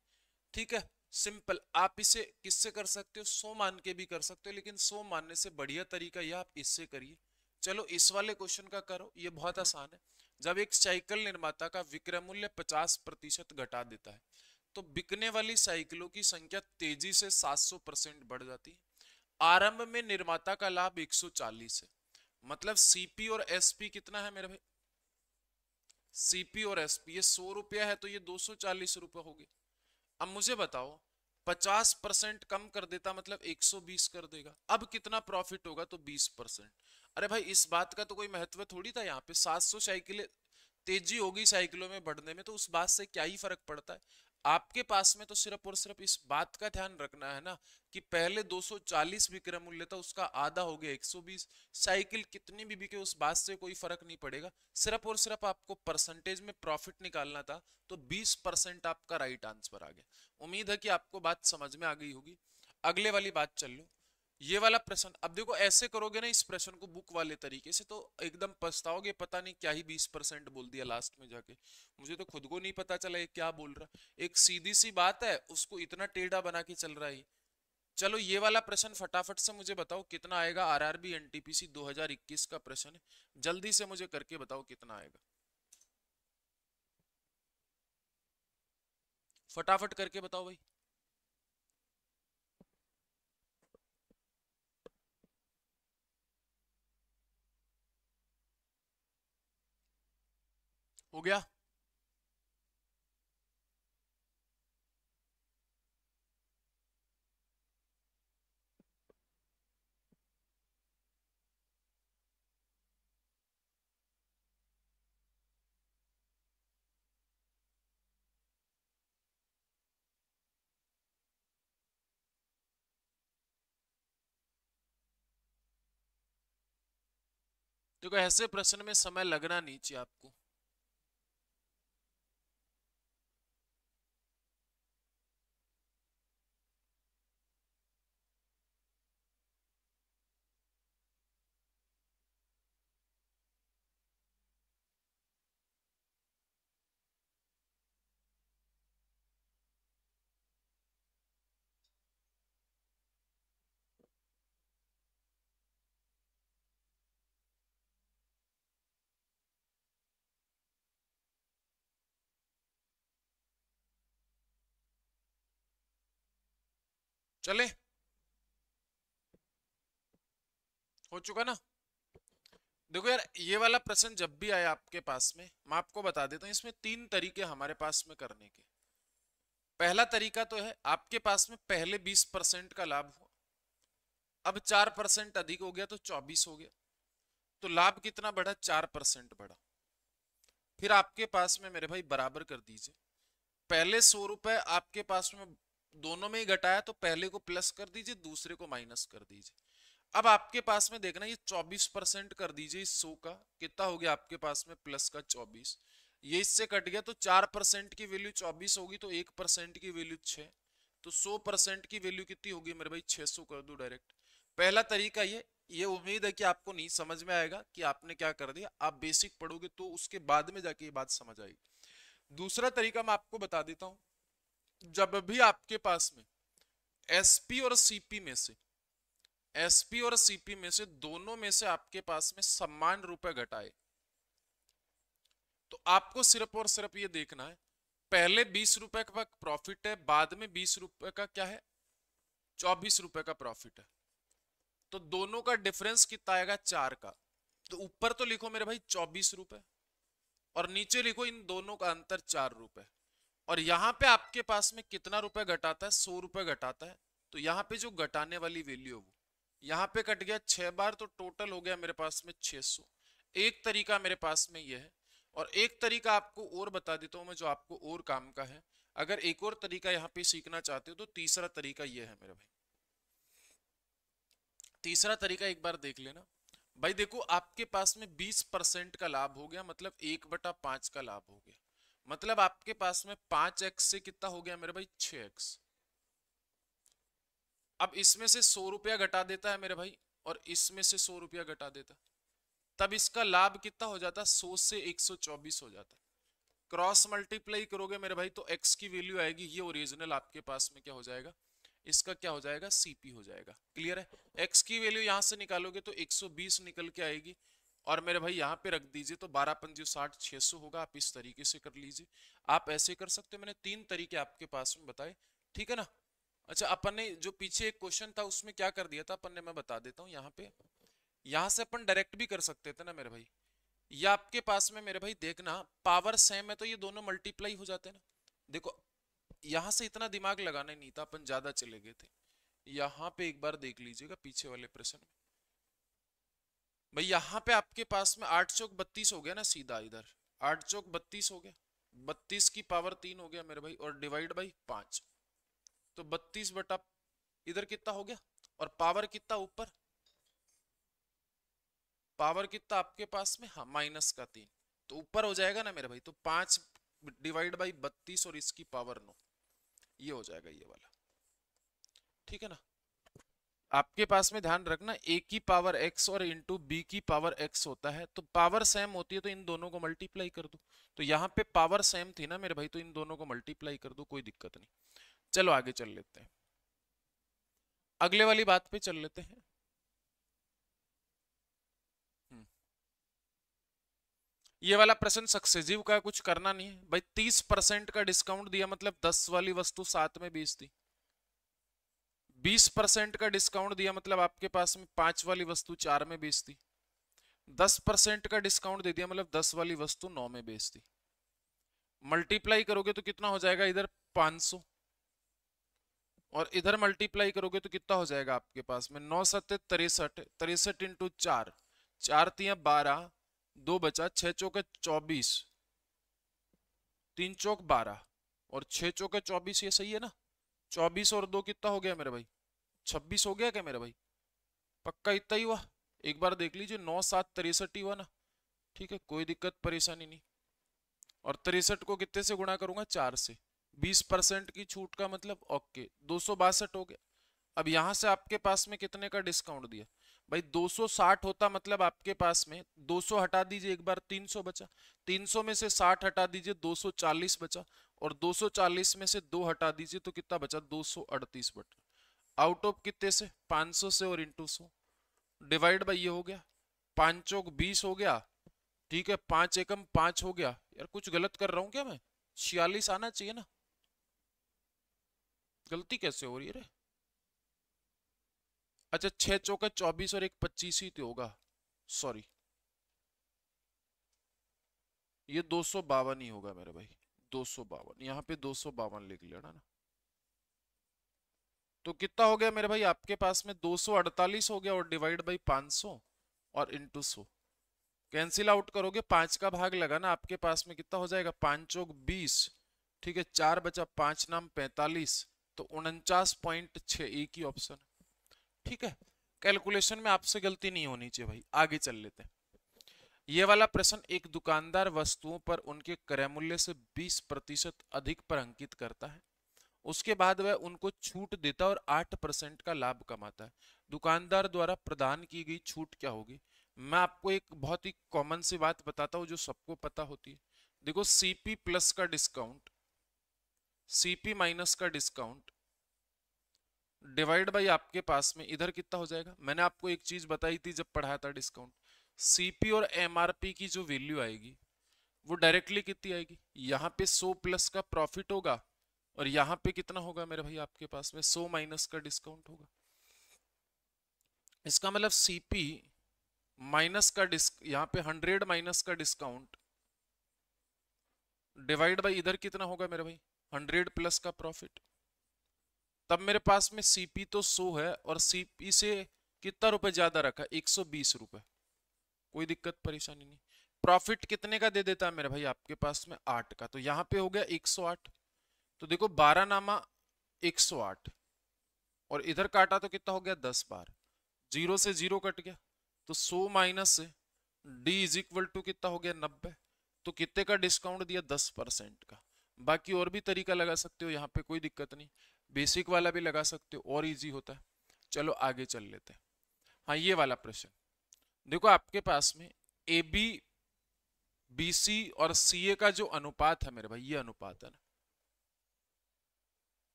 A: ठीक है, सिंपल। आप इसे किससे कर सकते हो? 100 मान के भी कर सकते हो, लेकिन 100 मानने से बढ़िया तरीका यह आप इससे करिए। चलो इस वाले क्वेश्चन का करो, ये बहुत आसान है। जब एक साइकिल निर्माता का विक्रय मूल्य 50% घटा देता है, तो बिकने वाली साइकिलों की संख्या तेजी से 700% बढ़ जाती है। आरंभ में निर्माता का लाभ 140 है। मतलब सीपी और एसपी कितना है मेरे भाई? सीपी और एसपी ये 100 रुपया है, तो ये 240 रुपये हो गए। अब मुझे बताओ, 50% कम कर देता मतलब 120 कर देगा। अब कितना प्रॉफिट होगा? तो 20%। अरे भाई, इस बात का तो कोई महत्व थोड़ी था। यहाँ पे 700 साइकिलें तेजी होगी साइकिलों में बढ़ने में, तो उस बात से क्या ही फर्क पड़ता है? आपके पास में तो सिर्फ और सिर्फ इस बात का ध्यान रखना है ना कि पहले 240 विक्रय मूल्य था, उसका आधा हो गया 120। साइकिल कितनी भी बिके उस बात से कोई फर्क नहीं पड़ेगा, सिर्फ और सिर्फ आपको परसेंटेज में प्रॉफिट निकालना था। तो 20% आपका राइट आंसर आ गया। उम्मीद है कि आपको बात समझ में आ गई होगी। अगले वाली बात चल लो। ये वाला प्रश्न, अब देखो ऐसे करोगे ना इस प्रश्न को बुक वाले तरीके से तो एकदम पछताओगे, पता नहीं क्या ही 20% बोल दिया लास्ट में जाके। मुझे तो खुद को नहीं पता चला ये क्या बोल रहा। एक सीधी सी बात है उसको इतना टेढ़ा बना के चल रहा है। चलो ये वाला प्रश्न फटाफट से मुझे बताओ कितना आएगा। आरआरबी एनटीपीसी 2021 का प्रश्न है, जल्दी से मुझे करके बताओ कितना आएगा, फटाफट करके बताओ भाई। हो गया? देखो ऐसे प्रश्न में समय लगना नहीं चाहिए आपको। चले, हो चुका ना? देखो यार ये वाला प्रश्न जब भी आया आपके पास में, मैं आपको बता देता हूँ इसमें तीन तरीके हमारे पास में करने के। पहला तरीका तो है आपके पास में पहले 20% का लाभ हुआ, अब 4% अधिक हो गया तो 24 हो गया, तो लाभ कितना बढ़ा? 4% बढ़ा। फिर आपके पास में मेरे भाई बराबर कर दीजिए, पहले 100 रुपए आपके पास में दोनों में ही घटाया तो पहले को प्लस कर दीजिए, दूसरे को माइनस कर दीजिए। अब आपके पास में देखना ये 24% कर दीजिए इस 100 का, कितना हो गया आपके पास में प्लस का 24। ये इससे कट गया तो 4% की वैल्यू 24 होगी तो 1% की वैल्यू 6, तो 100% की वैल्यू कितनी होगी मेरे भाई? 600 कर दो डायरेक्ट। पहला तरीका ये उम्मीद है कि आपको नहीं समझ में आएगा कि आपने क्या कर दिया, आप बेसिक पढ़ोगे तो उसके बाद में जाके ये बात समझ आएगी। दूसरा तरीका मैं आपको बता देता हूं, जब भी आपके पास में एसपी और सीपी में से एसपी और सीपी में से दोनों में से आपके पास में समान रुपए घटाए, तो आपको सिर्फ और सिर्फ ये देखना है पहले 20 रुपए का प्रॉफिट है, बाद में 20 रुपए का क्या है? 24 रुपए का प्रॉफिट है, तो दोनों का डिफरेंस कितना आएगा? 4 का। तो ऊपर तो लिखो मेरे भाई 24 रुपए और नीचे लिखो इन दोनों का अंतर 4 रुपए। और यहां पे आपके पास में कितना रुपए घटाता है? 100 रुपए घटाता है। तो यहाँ पे जो घटाने वाली वैल्यू है वो यहाँ पे कट गया 6 बार, तो टोटल हो गया मेरे पास में 600। एक तरीका मेरे पास में ये है, और एक तरीका आपको और बता देता हूं मैं जो आपको और काम का है। अगर एक और तरीका यहाँ पे सीखना चाहते हो तो तीसरा तरीका ये है मेरे भाई। तीसरा तरीका एक बार देख लेना भाई। देखो आपके पास में 20% का लाभ हो गया, मतलब 1/5 का लाभ हो गया, मतलब आपके पास में 5x से कितना हो गया मेरे भाई? 6x। अब इसमें से 100 रुपया घटा देता है मेरे भाई, और इसमें से 100 रुपया घटा देता, तब इसका लाभ कितना हो जाता? 100 से 124 हो जाता। क्रॉस मल्टीप्लाई करोगे मेरे भाई तो x की वैल्यू आएगी, ये ओरिजिनल आपके पास में क्या हो जाएगा? इसका क्या हो जाएगा? सीपी हो जाएगा। क्लियर है? x की वैल्यू यहां से निकालोगे तो 120 निकल के आएगी, और मेरे भाई यहाँ पे रख दीजिए तो 12×5 = 600 होगा। आप इस तरीके से कर लीजिए, आप ऐसे कर सकते हो। मैंने तीन तरीके आपके पास में बताए, ठीक है ना? अच्छा, अपन ने जो पीछे एक क्वेश्चन था उसमें क्या कर दिया था अपन ने, मैं बता देता हूँ यहाँ पे। यहाँ से अपन डायरेक्ट भी कर सकते थे ना मेरे भाई। ये आपके पास में मेरे भाई देखना पावर सेम है तो ये दोनों मल्टीप्लाई हो जाते हैं ना। देखो यहां से इतना दिमाग लगाना ही नहीं था, अपन ज्यादा चले गए थे। यहाँ पे एक बार देख लीजिएगा पीछे वाले प्रश्न में भाई, यहाँ पे आपके पास में 8 चौक 32 हो गया ना, सीधा इधर 8 चौक 32 हो गया। 32 की पावर 3 हो गया मेरे भाई, और डिवाइड बाई 5, तो 32 बटा इधर कितना हो गया, और पावर कितना ऊपर, पावर कितना आपके पास में, हाँ -3, तो ऊपर हो जाएगा ना मेरे भाई, तो 5 डिवाइड बाई 32 और इसकी पावर 9, ये हो जाएगा ये वाला। ठीक है ना, आपके पास में ध्यान रखना a की पावर x और इंटू b की पावर x होता है, तो पावर सेम होती है तो इन दोनों को मल्टीप्लाई कर दो, तो यहाँ पे पावर सेम थी ना मेरे भाई, तो इन दोनों को मल्टीप्लाई कर दो, कोई दिक्कत नहीं। चलो आगे चल लेते हैं, अगले वाली बात पे चल लेते हैं। हम्म, ये वाला प्रश्न सक्सेसिव का, कुछ करना नहीं है भाई। 30% का डिस्काउंट दिया मतलब 10 वाली वस्तु साथ में बेच दी, 20% का डिस्काउंट दिया मतलब आपके पास में 5 वाली वस्तु 4 में बेच दी, 10% का डिस्काउंट दे दिया मतलब 10 वाली वस्तु 9 में बेच दी। मल्टीप्लाई करोगे तो कितना हो जाएगा, इधर 500, और इधर मल्टीप्लाई करोगे तो कितना हो जाएगा आपके पास में, 9 सत्ते 63, 63 इंटू 4, 4 तिया 12, 2 बचा, 6 चौके 24, 3 चौक 12, और 6 चौके 24, ये सही है ना। 24 और 2 कितना हो गया मेरे भाई, 26 हो गया क्या मेरे भाई, पक्का इतना ही हुआ, एक बार देख लीजिए, 9 7 63 ही हुआ ना। ठीक है, कोई दिक्कत परेशानी नहीं, और 63 को कितने से गुणा करूंगा, 4 से, 20% की छूट का मतलब ओके, 262 हो गया। अब यहां से आपके पास में कितने का डिस्काउंट दिया भाई, 260 होता, मतलब आपके पास में 200 हटा दीजिए एक बार, 300 बचा, 300 में से 60 हटा दीजिए, 240 बचा, और 240 में से 2 हटा दीजिए तो कितना बचा, 238 बचा, आउट ऑफ कितने से, 500 से, और इंटू 100, डिवाइड बाई ये हो गया, 5 चौक 20 हो गया। ठीक है, 5 एकम 5 हो गया, यार कुछ गलत कर रहा हूं क्या मैं, 46 आना चाहिए ना, गलती कैसे हो रही है रे। अच्छा, 6 चौका 24 और एक 25 ही तो होगा, सॉरी, ये 252 ही होगा मेरे भाई, 252, यहाँ पे 252 लिख लेना ना। तो कितना हो गया मेरे भाई आपके पास में, 248 हो गया, और डिवाइड बाई 500 और इंटू 100, कैंसिल आउट करोगे, 5 का भाग लगाना, आपके पास में कितना हो जाएगा, 5 चौक 20, ठीक है, 4 बचा, 5 नाम 45, तो 49.6, एक ही ऑप्शन। ठीक है, कैलकुलेशन में आपसे गलती नहीं होनी चाहिए भाई, आगे चल लेते हैं। ये वाला प्रश्न, एक दुकानदार वस्तुओं पर उनके क्रय मूल्य से 20% अधिक पर अंकित करता है, उसके बाद वह उनको छूट देता है और 8% का लाभ कमाता है। दुकानदार द्वारा प्रदान की गई छूट क्या होगी। मैं आपको एक बहुत ही कॉमन सी बात बताता हूं जो सबको पता होती है। देखो, सीपी प्लस का डिस्काउंट, सीपी माइनस का डिस्काउंट, डिवाइड बाई आपके पास में इधर कितना हो जाएगा। मैंने आपको एक चीज बताई थी जब पढ़ाया था डिस्काउंट, सीपी और एमआरपी की जो वैल्यू आएगी वो डायरेक्टली कितनी आएगी, यहाँ पे 100 प्लस का प्रॉफिट होगा, और यहाँ पे कितना होगा मेरे भाई आपके पास में 100 माइनस का डिस्काउंट होगा। इसका मतलब सीपी माइनस का यहाँ पे 100 माइनस का डिस्काउंट, डिवाइड बाई इधर कितना होगा मेरे भाई 100 प्लस का प्रॉफिट। तब मेरे पास में सीपी तो 100 है, और सीपी से कितना रुपए ज्यादा रखा, 120 रुपए, कोई दिक्कत परेशानी नहीं। प्रॉफिट कितने का दे देता है मेरे भाई आपके पास में 8 का, तो यहाँ पे हो गया 108, तो देखो 12 नामा 108, और इधर काटा तो कितना हो गया 10 बार, जीरो से जीरो कट गया, तो 100 माइनस से डी इज इक्वल टू कितना हो गया 90, तो कितने का डिस्काउंट दिया 10% का। बाकी और भी तरीका लगा सकते हो, यहाँ पे कोई दिक्कत नहीं, बेसिक वाला भी लगा सकते हो, और इजी होता है। चलो आगे चल लेते हैं। हाँ, ये वाला प्रश्न देखो, आपके पास में ए बी बी सी और सी ए का जो अनुपात है मेरे भाई, ये अनुपात है ना,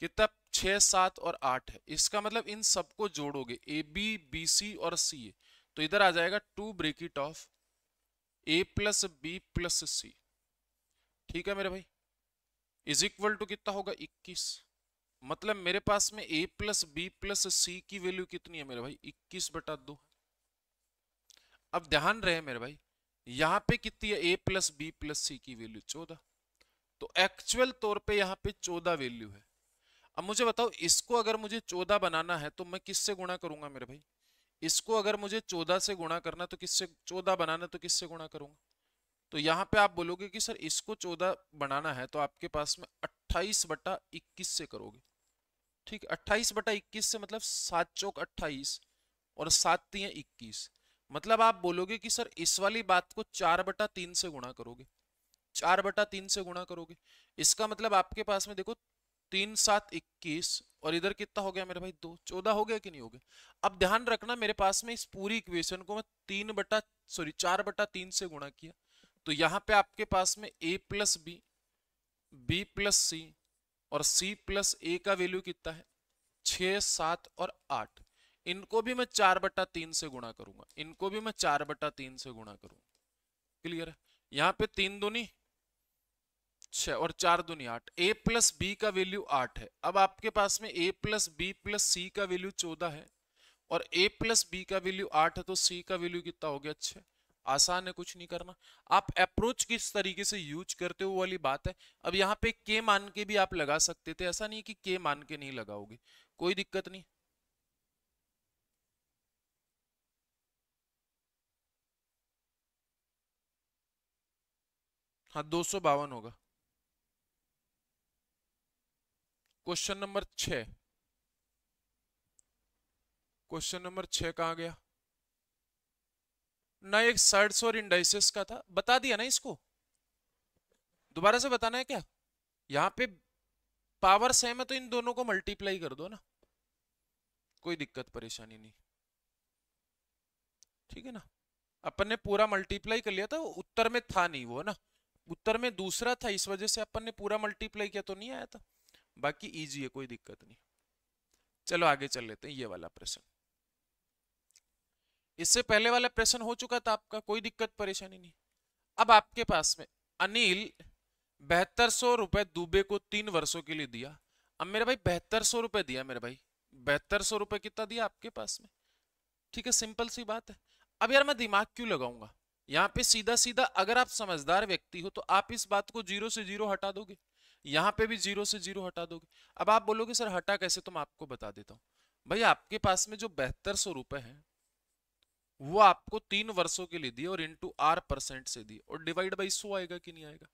A: कितना 6 7 और 8 है, इसका मतलब इन सबको जोड़ोगे, ए बी बी सी और सी ए, तो इधर आ जाएगा 2 bracket of A plus B plus C. ठीक है मेरे भाई, इज इक्वल टू कितना होगा 21, मतलब मेरे पास में a प्लस बी प्लस सी की वैल्यू कितनी है मेरे भाई 21/2। अब ध्यान रहे मेरे भाई, यहाँ पे कितनी है a प्लस बी प्लस सी की वैल्यू 14, तो एक्चुअल तौर पे यहाँ पे 14 वैल्यू है। अब मुझे बताओ, इसको अगर मुझे 14 बनाना है तो मैं किससे गुणा करूंगा मेरे भाई, इसको अगर मुझे 14 से गुणा करना तो किससे, 14 बनाना तो किससे गुणा करूंगा, तो यहाँ पे आप बोलोगे कि सर इसको 14 बनाना है तो आपके पास में 28/21 से करोगे। ठीक, 28/21 से मतलब 7 चौक 28 और 7 तियां 21। मतलब आप बोलोगे कि सर इस वाली बात को 4/3 से गुणा करोगे, 4/3 से गुणा करोगे। इसका मतलब आपके पास में देखो 3 7 21 और इधर कितना हो गया मेरे भाई 2, 14 हो गया कि नहीं हो गया। अब ध्यान रखना मेरे पास में इस पूरी इक्वेशन को मैं 4/3 से गुणा किया, तो यहाँ पे आपके पास में a प्लस बी प्लस सी और c प्लस ए का वैल्यू कितना है 6 7 और 8। इनको भी मैं 4/3 से गुणा करूंगा, इनको भी मैं 4/3 से गुणा करूंगा। क्लियर है? यहाँ पे 3 दूनी 6 और 4 दूनी 8, a प्लस बी का वैल्यू 8 है। अब आपके पास में a प्लस बी प्लस सी का वैल्यू 14 है और a प्लस बी का वैल्यू 8 है, तो c का वैल्यू कितना हो गया 6। आसान है, कुछ नहीं करना। आप अप्रोच किस तरीके से यूज करते हो वो वाली बात है। अब यहाँ पे k मान के भी आप लगा सकते थे, ऐसा नहीं कि k मान के नहीं लगाओगे, कोई दिक्कत नहीं। हाँ 252 होगा। क्वेश्चन नंबर 6, क्वेश्चन नंबर 6 कहाँ गया ना, एक सर्ट्स और इंडाइसेस का था, बता दिया ना इसको, दोबारा से बताना है क्या। यहाँ पे पावर सेम है तो इन दोनों को मल्टीप्लाई कर दो ना, कोई दिक्कत परेशानी नहीं। ठीक है ना, अपन ने पूरा मल्टीप्लाई कर लिया था, उत्तर में था नहीं वो ना, उत्तर में दूसरा था, इस वजह से अपन ने पूरा मल्टीप्लाई किया तो नहीं आया था। बाकी इजी है, कोई दिक्कत नहीं। चलो आगे चल लेते हैं, ये वाला प्रश्न। इससे पहले वाला प्रश्न हो चुका था आपका, कोई दिक्कत परेशानी नहीं। अब आपके पास में अनिल 7200 रुपए दुबे को 3 वर्षों के लिए दिया। अब मेरे भाई 7200 रुपए दिया, मेरे भाई 7200 रुपए कितना दिया आपके पास में। ठीक है, सिंपल सी बात है। अब यार मैं दिमाग क्यों लगाऊंगा, यहाँ पे सीधा सीधा अगर आप समझदार व्यक्ति हो तो आप इस बात को 0 से 0 हटा दोगे, यहाँ पे भी 0 से 0 हटा दोगे। अब आप बोलोगे सर हटा कैसे, तो मैं आपको बता देता हूँ। भाई आपके पास में जो 7200 रुपए है वो आपको 3 वर्षों के लिए दिए और इंटू R% से दिए और डिवाइड बाई 100 आएगा कि नहीं आएगा।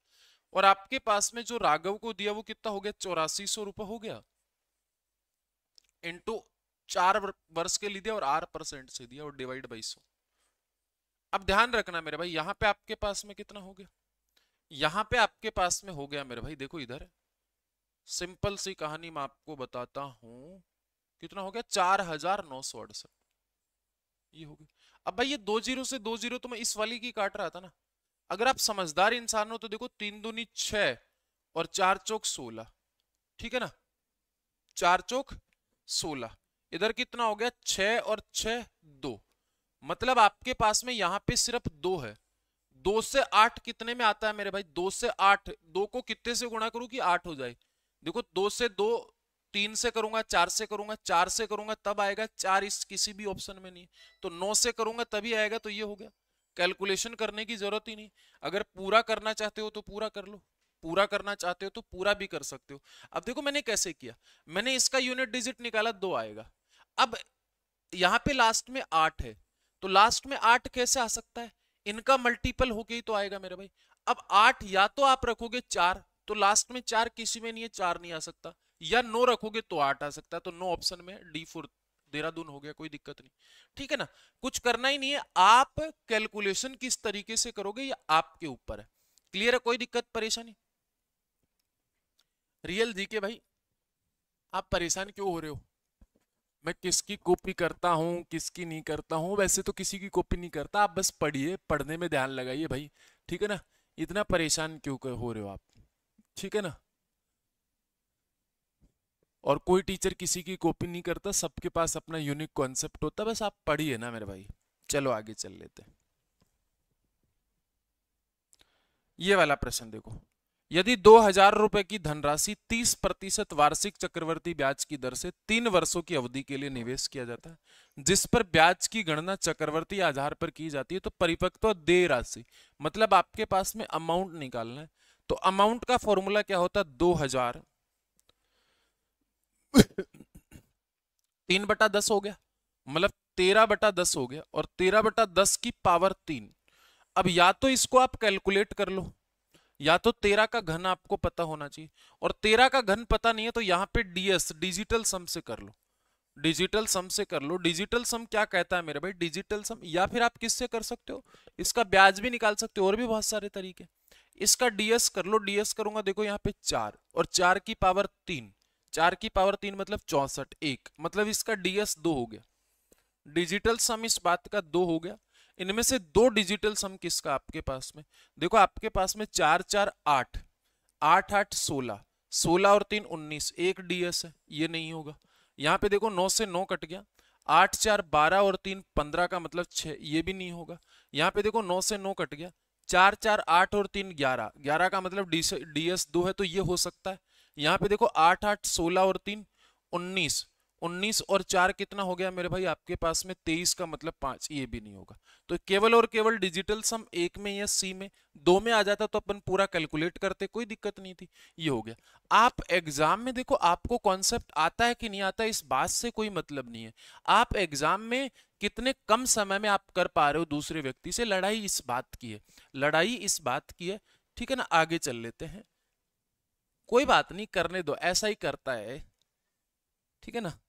A: और आपके पास में जो राघव को दिया वो कितना हो गया 8400 रुपए हो गया, इंटू 4 वर्ष के लिए दिया और R% से दिया और डिवाइड बाई 100। अब ध्यान रखना मेरे भाई, यहां पे आपके पास में कितना हो गया, यहां पे आपके पास में हो गया मेरे भाई, देखो इधर सिंपल सी कहानी मैं आपको बताता हूं, कितना हो गया 4968, ये हो गया। अब भाई ये 2 0 से 2 0 तो मैं इस वाली की काट रहा था ना। अगर आप समझदार इंसान हो तो देखो 3 दूनी 6 और 4 चौक 16, ठीक है ना, 4 चौक 16, इधर कितना हो गया 6 और 6 2, मतलब आपके पास में यहां पे सिर्फ 2 है। 2 से 8 कितने में आता है मेरे भाई, 2 से 8, 2 को कितने से गुणा करूं कि 8 हो जाए। देखो 2 से 2, 3 से करूंगा, 4 से करूंगा, 4 से करूंगा तब आएगा 4, इस किसी भी ऑप्शन में नहीं, तो 9 से करूंगा तभी आएगा, तो ये हो गया। कैलकुलेशन करने की जरूरत ही नहीं, अगर पूरा करना चाहते हो तो पूरा कर लो, पूरा करना चाहते हो तो पूरा भी कर सकते हो। अब देखो मैंने कैसे किया, मैंने इसका यूनिट डिजिट निकाला 2 आएगा। अब यहां पे लास्ट में 8 है, तो लास्ट में 8 कैसे आ सकता है, इनका मल्टीपल होके ही तो आएगा मेरे भाई। अब 8 या तो आप रखोगे 4, तो लास्ट में 4 किसी में नहीं है, 4 नहीं आ सकता, या 9 रखोगे तो 8 आ सकता है, तो 9 ऑप्शन में D4 देहरादून हो गया, कोई दिक्कत नहीं। ठीक है ना, कुछ करना ही नहीं है, आप कैलकुलेशन किस तरीके से करोगे ये आपके ऊपर है। क्लियर है, कोई दिक्कत परेशानी। रियल जी के भाई आप परेशान क्यों हो रहे हो, मैं किसकी कॉपी करता हूँ किसकी नहीं करता हूँ, वैसे तो किसी की कॉपी नहीं करता, आप बस पढ़िए, पढ़ने में ध्यान लगाइए भाई। ठीक है ना, इतना परेशान क्यों हो रहे हो आप, ठीक है ना। और कोई टीचर किसी की कॉपी नहीं करता, सबके पास अपना यूनिक कॉन्सेप्ट होता है, बस आप पढ़िए ना मेरे भाई। चलो आगे चल लेते हैं। ये वाला प्रश्न देखो, यदि 2000 रुपए की धनराशि 30% वार्षिक चक्रवर्ती ब्याज की दर से 3 वर्षों की अवधि के लिए निवेश किया जाता है, जिस पर ब्याज की गणना चक्रवर्ती आधार पर की जाती है, तो परिपक्व देय राशि, मतलब आपके पास में अमाउंट निकालना है, तो अमाउंट का फॉर्मूला क्या होता है 2000 3/10 हो गया, मतलब 13/10 हो गया, और 13/10 की पावर 3। अब या तो इसको आप कैलकुलेट कर लो, या तो 13 का घन आपको पता होना चाहिए, और 13 का घन पता नहीं है तो यहाँ पे डीएस डिजिटल सम से कर लो, डिजिटल सम से कर लो। डिजिटल सम क्या कहता है मेरे भाई, डिजिटल सम, या फिर आप किससे कर सकते हो, इसका ब्याज भी निकाल सकते हो, और भी बहुत सारे तरीके। इसका डीएस कर लो, डीएस करूंगा देखो यहाँ पे 4 और 4 की पावर 3, 4 की पावर 3 मतलब 64, एक मतलब इसका डीएस 2 हो गया, डिजिटल सम इस बात का 2 हो गया। इनमें से 2 डिजिटल सम किसका आपके पास में, देखो आपके पास में 4 4 8, 8 8 16, 16 और 3 19, एक डीएस है, ये नहीं होगा। यहाँ पे देखो 9 से 9 कट गया, 8 4 12 और 3 15 का मतलब 6, ये भी नहीं होगा। यहाँ पे देखो 9 से 9 कट गया, 4 4 8 और 3 11, 11 का मतलब डीएस 2 है, तो ये हो सकता है। यहाँ पे देखो 8 8 16 और 3 19, 19 और 4 कितना हो गया मेरे भाई आपके पास में 23 का मतलब 5, ये भी नहीं होगा। तो केवल और केवल डिजिटल सम एक में या सी में, दो में आ जाता तो अपन पूरा कैलकुलेट करते, कोई दिक्कत नहीं थी, ये हो गया। आप एग्जाम में देखो आपको कॉन्सेप्ट आता है कि नहीं आता है इस बात से कोई मतलब नहीं है, आप एग्जाम में कितने कम समय में आप कर पा रहे हो दूसरे व्यक्ति से, लड़ाई इस बात की है, लड़ाई इस बात की है। ठीक है ना, आगे चल लेते हैं, कोई बात नहीं करने दो, ऐसा ही करता है, ठीक है ना।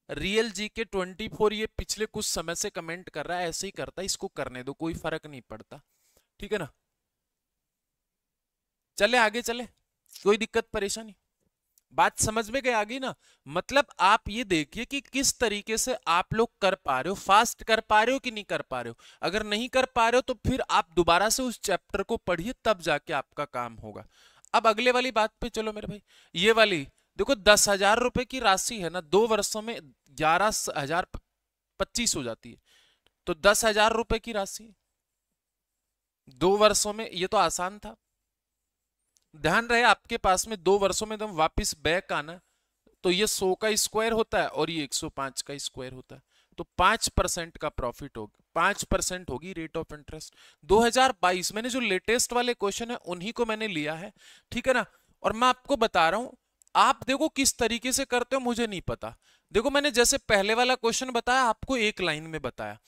A: रियल जी के 24 ये पिछले कुछ समय से कमेंट कर रहा है, ऐसे ही करता है, इसको करने दो, कोई फर्क नहीं पड़ता, ठीक है ना। चले आगे चले, कोई दिक्कत परेशानी, बात समझ में गई आ गई ना। मतलब आप ये देखिए कि किस तरीके से आप लोग कर पा रहे हो, फास्ट कर पा रहे हो कि नहीं कर पा रहे हो। अगर नहीं कर पा रहे हो तो फिर आप दोबारा से उस चैप्टर को पढ़िए, तब जाके आपका काम होगा। अब अगले वाली बात पे चलो मेरे भाई, ये वाली देखो 10,000 रुपए की राशि है ना, 2 वर्षों में 11,025 हो जाती है, तो 10,000 रुपए की राशि 2 वर्षों में, ये तो आसान था। ध्यान रहे आपके पास में 2 वर्षों में एकदम वापिस बैक आना, तो ये 100 का स्क्वायर होता है और ये 105 का स्क्वायर होता है, तो 5% का प्रॉफिट होगा, 5% होगी रेट ऑफ इंटरेस्ट। 2022 मैंने जो लेटेस्ट वाले क्वेश्चन है उन्हीं को मैंने लिया है, ठीक है ना। और मैं आपको बता रहा हूं, आप देखो किस तरीके से करते हो मुझे नहीं पता। देखो मैंने जैसे पहले वाला क्वेश्चन बताया आपको एक लाइन में बताया,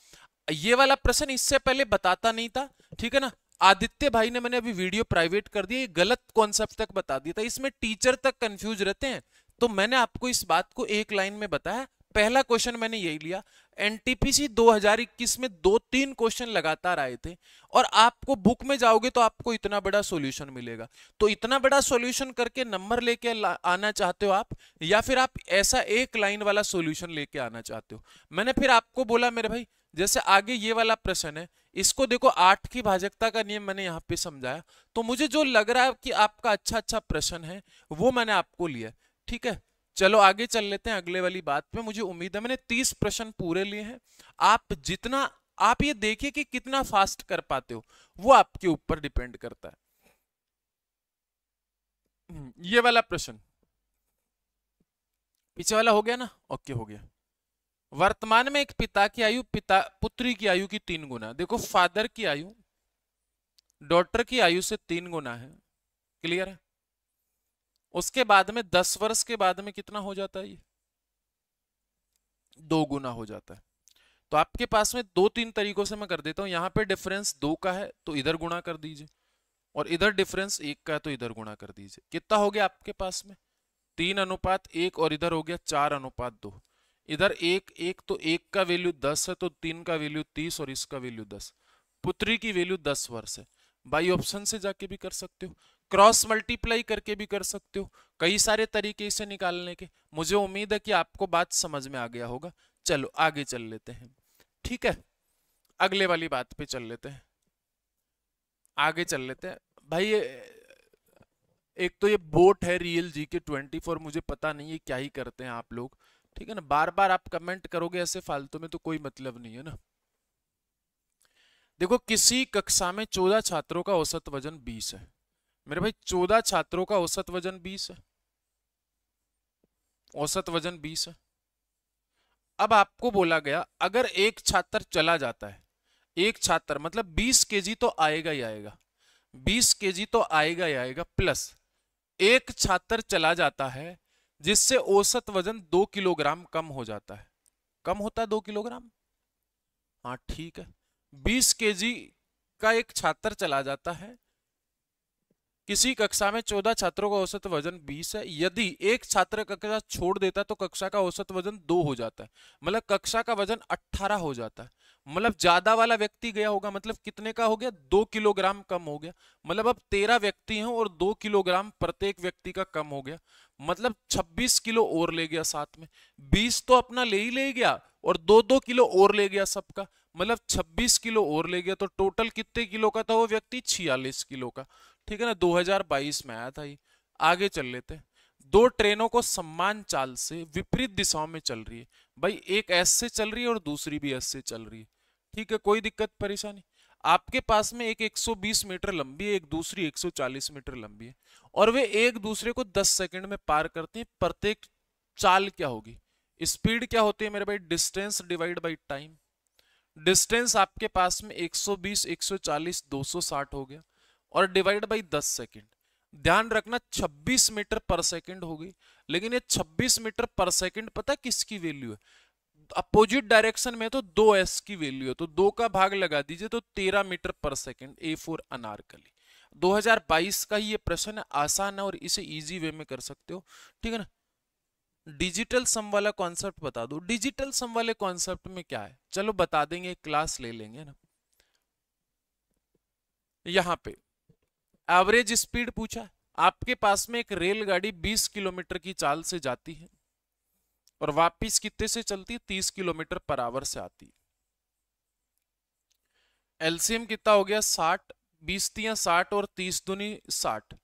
A: ये वाला प्रश्न इससे पहले बताता नहीं था, ठीक है ना। आदित्य भाई ने, मैंने अभी वीडियो प्राइवेट कर दिया, ये गलत कॉन्सेप्ट तक बता दिया था, इसमें टीचर तक कंफ्यूज रहते हैं, तो मैंने आपको इस बात को एक लाइन में बताया। पहला क्वेश्चन मैंने यही लिया, एनटीपीसी 2021 में 2-3 क्वेश्चन लगातार आए थे, और आपको बुक में जाओगे तो आपको इतना बड़ा सॉल्यूशन मिलेगा। तो इतना बड़ा सॉल्यूशन करके नंबर लेके आना चाहते हो आप, या फिर आप ऐसा एक लाइन वाला सॉल्यूशन लेके आना चाहते हो। मैंने फिर आपको बोला मेरे भाई, जैसे आगे ये वाला प्रश्न है, इसको देखो 8 की भाजकता का नियम मैंने यहाँ पे समझाया, तो मुझे जो लग रहा है कि आपका अच्छा प्रश्न है वो मैंने आपको लिया, ठीक है। चलो आगे चल लेते हैं अगले वाली बात पे। मुझे उम्मीद है मैंने 30 प्रश्न पूरे लिए हैं, आप जितना, आप ये देखिए कि कितना फास्ट कर पाते हो, वो आपके ऊपर डिपेंड करता है। ये वाला प्रश्न पीछे वाला हो गया ना, ओके हो गया। वर्तमान में एक पिता की आयु पुत्री की आयु की 3 गुना, देखो फादर की आयु डॉटर की आयु से 3 गुना है, क्लियर है। उसके बाद में 10 वर्ष के बाद में कितना हो जाता है, ये 2 गुना हो जाता है। तो आपके पास में 2-3 तरीकों से मैं कर देता हूं, यहां पे डिफरेंस 2 का है तो इधर गुणा कर दीजिए, और इधर डिफरेंस 1 का है तो इधर गुणा कर दीजिए। कितना हो गया आपके पास में 3:1, और इधर हो गया 4:2। इधर 1 तो 1 का वैल्यू 10 है, तो 3 का वैल्यू 30 और इसका वैल्यू 10। पुत्री की वैल्यू 10 वर्ष है। बाई ऑप्शन से जाके भी कर सकते हो, क्रॉस मल्टीप्लाई करके भी कर सकते हो, कई सारे तरीके इसे निकालने के। मुझे उम्मीद है कि आपको बात समझ में आ गया होगा। चलो आगे चल लेते हैं, ठीक है, अगले वाली बात पे चल लेते हैं, आगे चल लेते हैं भाई। एक तो ये बोट है रियल जी के 24, मुझे पता नहीं है क्या ही करते हैं आप लोग, ठीक है ना। बार बार आप कमेंट करोगे ऐसे फालतू में तो कोई मतलब नहीं है ना। देखो किसी कक्षा में 14 छात्रों का औसत वजन 20 है, मेरे भाई 14 छात्रों का औसत वजन 20 है, औसत वजन 20 है। अब आपको बोला गया अगर एक छात्र चला जाता है, एक छात्र मतलब 20 केजी तो आएगा ही आएगा, 20 केजी तो आएगा ही आएगा, प्लस एक छात्र चला जाता है जिससे औसत वजन 2 किलोग्राम कम हो जाता है, कम होता है 2 किलोग्राम, हाँ ठीक है। 20 केजी का एक छात्र चला जाता है, किसी कक्षा में 14 छात्रों का औसत वजन 20 है, यदि एक छात्र कक्षा छोड़ देता है तो कक्षा का औसत वजन 2 हो जाता है, मतलब कक्षा का वजन 18 हो जाता है। मतलब ज्यादा वाला व्यक्ति गया होगा, मतलब कितने का हो गया, 2 किलोग्राम कम हो गया। मतलब अब 13 व्यक्ति हैं और 2 किलोग्राम प्रत्येक व्यक्ति का कम हो गया, मतलब 26 किलो और ले गया साथ में। 20 तो अपना ले गया और 2-2 किलो और ले गया सबका, मतलब 26 किलो और ले गया। तो टोटल कितने किलो का था वो व्यक्ति, 46 किलो का। ठीक है ना, 2022 में आया था ये। आगे चल लेते हैं। दो ट्रेनों को समान चाल से विपरीत दिशाओं में चल रही है, भाई एक एस से चल रही है और दूसरी भी एस से चल रही है। ठीक है, कोई दिक्कत परेशानी। आपके पास में एक 120 मीटर लंबी है, एक दूसरी 140 मीटर लंबी है, और वे एक दूसरे को 10 सेकंड में पार करते हैं। प्रत्येक चाल क्या होगी, स्पीड क्या होती है मेरे भाई, distance divide by time. Distance आपके पास में 120, 140, 260 हो गया, और डिवाइड बाई 10 सेकेंड। ध्यान रखना 26 मीटर पर सेकेंड होगी, लेकिन ये 26 मीटर पर सेकेंड पता किसकी वैल्यू है, अपोजिट डायरेक्शन में तो 2s की वैल्यू है, तो 2 का भाग लगा दीजिए तो 13 मीटर पर सेकेंड। A for Anarkali. 2022 का ही ये प्रश्न है, आसान है और इसे इजी वे में कर सकते हो। ठीक है ना। डिजिटल सम वाला कॉन्सेप्ट बता दो। डिजिटल सम वाले कॉन्सेप्ट में क्या है, चलो बता देंगे, क्लास ले लेंगे ना। यहां पे एवरेज स्पीड पूछा है। आपके पास में एक रेलगाड़ी 20 किलोमीटर की चाल से जाती है और वापस कितने से चलती है, 30 किलोमीटर पर आवर से आती है। एलसीएम कितना हो गया, 60। 20 तियां 60 और 30 दूनी 60।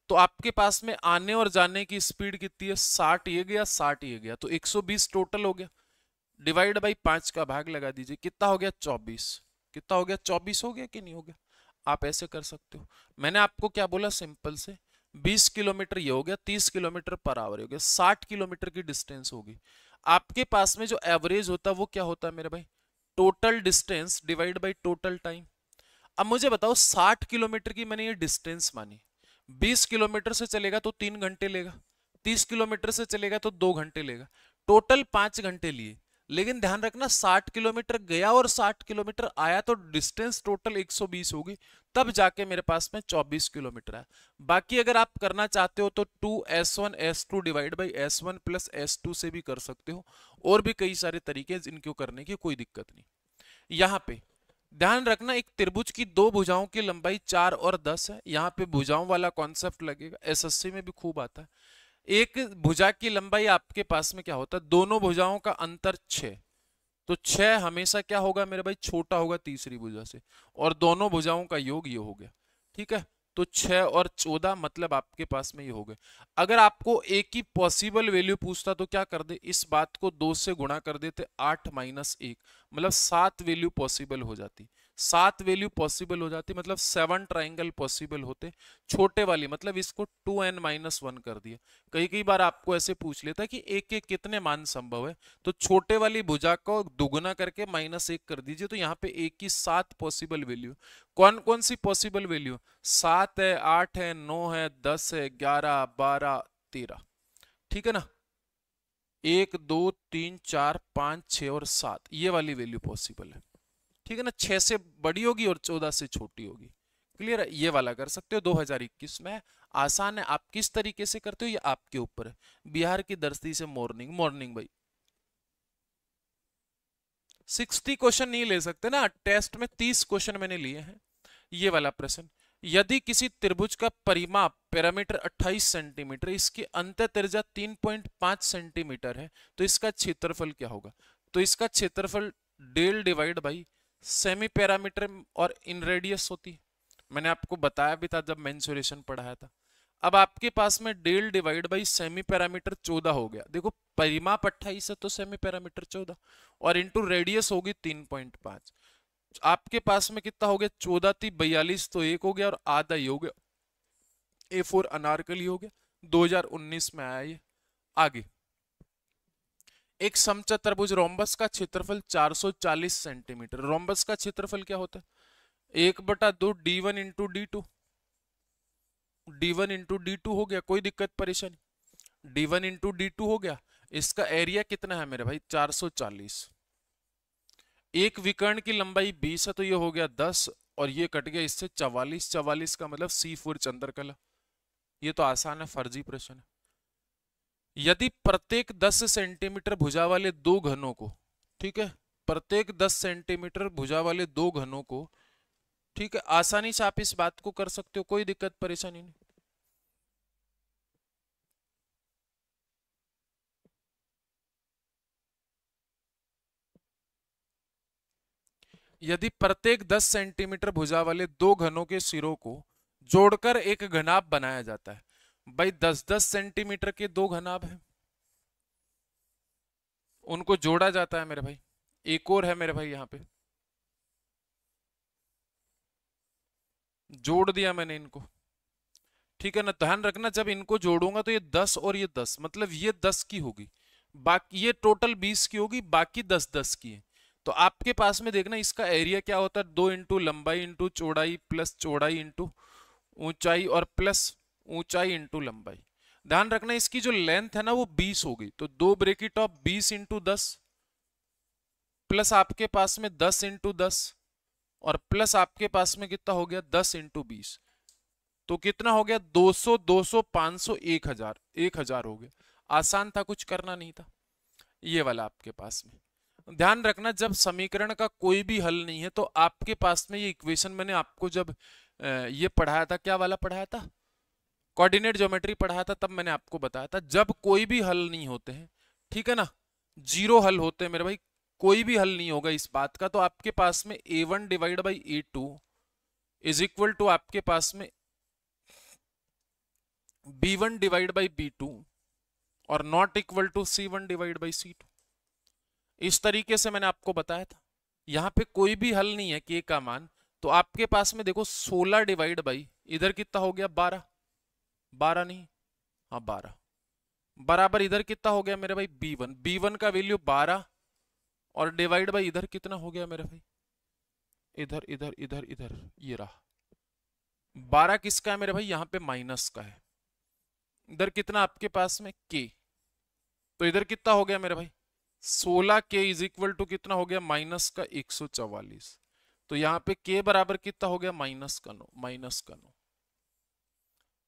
A: तो आपके पास में आने और जाने की स्पीड कितनी है, 60 ये गया 60 ये गया, तो 120 टोटल हो गया। डिवाइड बाई 5 का भाग लगा दीजिए, कितना हो गया, 24। कितना हो गया, 24 हो गया कि नहीं हो गया। आप ऐसे कर सकते हो। मैंने आपको क्या बोला, सिंपल से 20 किलोमीटर ये हो गया, 30 किलोमीटर पर आवर हो गया, 60 किलोमीटर की डिस्टेंस होगी। आपके पास में जो एवरेज होता है वो क्या होता है मेरे भाई, total distance divide by total time. अब मुझे बताओ 60 किलोमीटर की मैंने ये डिस्टेंस मानी, 20 किलोमीटर से चलेगा तो 3 घंटे लेगा, 30 किलोमीटर से चलेगा तो 2 घंटे लेगा, टोटल 5 घंटे लिए। लेकिन ध्यान रखना 60 किलोमीटर गया और 60 किलोमीटर आया, तो डिस्टेंस टोटल 120 होगी, तब जाके मेरे पास में 24 किलोमीटर है। बाकी अगर आप करना चाहते हो तो 2s1 s2 divide by s1 plus s2 से भी कर सकते हो, और भी कई सारे तरीके इनको करने की, कोई दिक्कत नहीं। यहां पे ध्यान रखना, एक त्रिभुज की दो भुजाओं की लंबाई 4 और 10 है। यहां पे भुजाओं वाला कॉन्सेप्ट लगेगा, एसएससी में भी खूब आता है। एक भुजा की लंबाई आपके पास में क्या होता है, दोनों भुजाओं का अंतर 6, तो 6 हमेशा क्या होगा मेरे भाई, छोटा होगा तीसरी भुजा से, और दोनों भुजाओं का योग ये हो गया। ठीक है, तो 6 और 14 मतलब आपके पास में ये हो गए। अगर आपको एक ही पॉसिबल वैल्यू पूछता तो क्या कर दे, इस बात को 2 से गुणा कर देते, 8 माइनस 1, मतलब 7 वैल्यू पॉसिबल हो जाती। 7 वैल्यू पॉसिबल हो जाती, मतलब 7 ट्राइंगल पॉसिबल होते। छोटे वाली मतलब इसको 2n-1 कर दिया। कई कई बार आपको ऐसे पूछ लेता है कि एक के कितने मान संभव है, तो छोटे वाली भुजा को दुगुना करके -1 कर दीजिए, तो यहाँ पे एक की 7 पॉसिबल वैल्यू। कौन कौन सी पॉसिबल वैल्यू, 7 है, 8 है, 9 है, 10 है, 11, 12, 13। ठीक है ना, 1 2 3 4 5 6 और 7, ये वाली वैल्यू पॉसिबल है। ठीक है ना, 6 से बड़ी होगी और 14 से छोटी होगी। क्लियर है, ये वाला कर सकते हो। 2021 में आसान है, आप किस तरीके से करते हो ये आपके ऊपर है। बिहार की धरती से मॉर्निंग मॉर्निंग भाई 60 क्वेश्चन नहीं ले सकते ना, टेस्ट में 30 क्वेश्चन मैंने लिए हैं। ये वाला प्रश्न, यदि किसी त्रिभुज का परिमाप पैरामीटर 28 सेंटीमीटर, इसकी अंतः त्रिज्या 3.5 सेंटीमीटर है, तो इसका क्षेत्रफल क्या होगा। तो इसका क्षेत्रफल del divide by semi perimeter और इन रेडियस होती है। मैंने आपको बताया भी था जब मेंसुरेशन पढ़ाया था। अब आपके पास में del divide by semi perimeter 14 हो गया। देखो परिमाप 28 है तो सेमी पैरामीटर 14, और इंटू रेडियस होगी 3.5। आपके पास में कितना हो गया, 14 थी 42, तो 1 हो गया और आधा ही हो गया, ए फॉर अनारकली हो गया। 2019 में आया ये। आगे एक समचतुर्भुज रोम्बस का क्षेत्रफल 440 सेंटीमीटर। रोम्बस का क्षेत्रफल क्या होता है, 1/2 d1 into d2। d1 into d2 हो गया, कोई दिक्कत परेशानी, d1 इंटू d2 हो गया। इसका एरिया कितना है मेरे भाई, 440। एक विकर्ण की लंबाई 20 है, तो ये हो गया 10, और ये कट गया इससे 44, 44 का मतलब C4 चंद्रकला। ये तो आसान है, फर्जी प्रश्न है। यदि प्रत्येक 10 सेंटीमीटर भुजा वाले दो घनों को, ठीक है, प्रत्येक 10 सेंटीमीटर भुजा वाले दो घनों को, ठीक है, आसानी से आप इस बात को कर सकते हो, कोई दिक्कत परेशानी नहीं। यदि प्रत्येक 10 सेंटीमीटर भुजा वाले दो घनों के सिरों को जोड़कर एक घनाभ बनाया जाता है, भाई 10-10 सेंटीमीटर के दो घनाभ हैं, उनको जोड़ा जाता है मेरे भाई। एक और है मेरे भाई, यहां पे जोड़ दिया मैंने इनको, ठीक है ना। ध्यान रखना जब इनको जोड़ूंगा तो ये 10 और ये 10, मतलब ये 10 की होगी, बाकी ये टोटल 20 की होगी, बाकी 10-10 की है। तो आपके पास में देखना इसका एरिया क्या होता है, 2 इंटू लंबाई इंटू चौड़ाई प्लस चौड़ाई इंटू ऊंचाई और प्लस ऊंचाई इंटू लंबाई। ध्यान रखना इसकी जो लेंथ है ना वो 20 होगी, तो 2 ब्रेकेट ऑफ 20 इंटू 10 प्लस आपके पास में 10 इंटू 10 और प्लस आपके पास में कितना हो गया 10 इंटू 20, तो कितना हो गया 200, 200, 500, 1000, 1000 हो गया। आसान था, कुछ करना नहीं था। ये वाला आपके पास में ध्यान रखना, जब समीकरण का कोई भी हल नहीं है तो आपके पास में ये इक्वेशन, मैंने आपको जब ये पढ़ाया था, क्या वाला पढ़ाया था, कोऑर्डिनेट ज्योमेट्री पढ़ाया था, तब मैंने आपको बताया था जब कोई भी हल नहीं होते हैं, ठीक है ना, जीरो हल होते हैं मेरे भाई, कोई भी हल नहीं होगा इस बात का, तो आपके पास में A1 divide by A2 is equal to आपके पास में B1 डिवाइड बाई B2 और not equal to C1 divide by C2। इस तरीके से मैंने आपको बताया था। यहां पे कोई भी हल नहीं है K का मान, तो आपके पास में देखो 16 डिवाइड बाई इधर कितना हो गया 12, 12 नहीं, हाँ 12 बराबर इधर कितना हो गया मेरे भाई B1, B1 का वैल्यू 12 और डिवाइड बाई इधर कितना हो गया मेरे भाई, इधर इधर इधर इधर ये रहा 12, किसका है मेरे भाई, यहाँ पे माइनस का है, इधर कितना आपके पास में K, तो इधर कितना हो गया मेरे भाई 16K इज इक्वल टू कितना हो गया माइनस का 144, तो यहाँ पे K बराबर कितना हो गया माइनस का 9, माइनस का 9,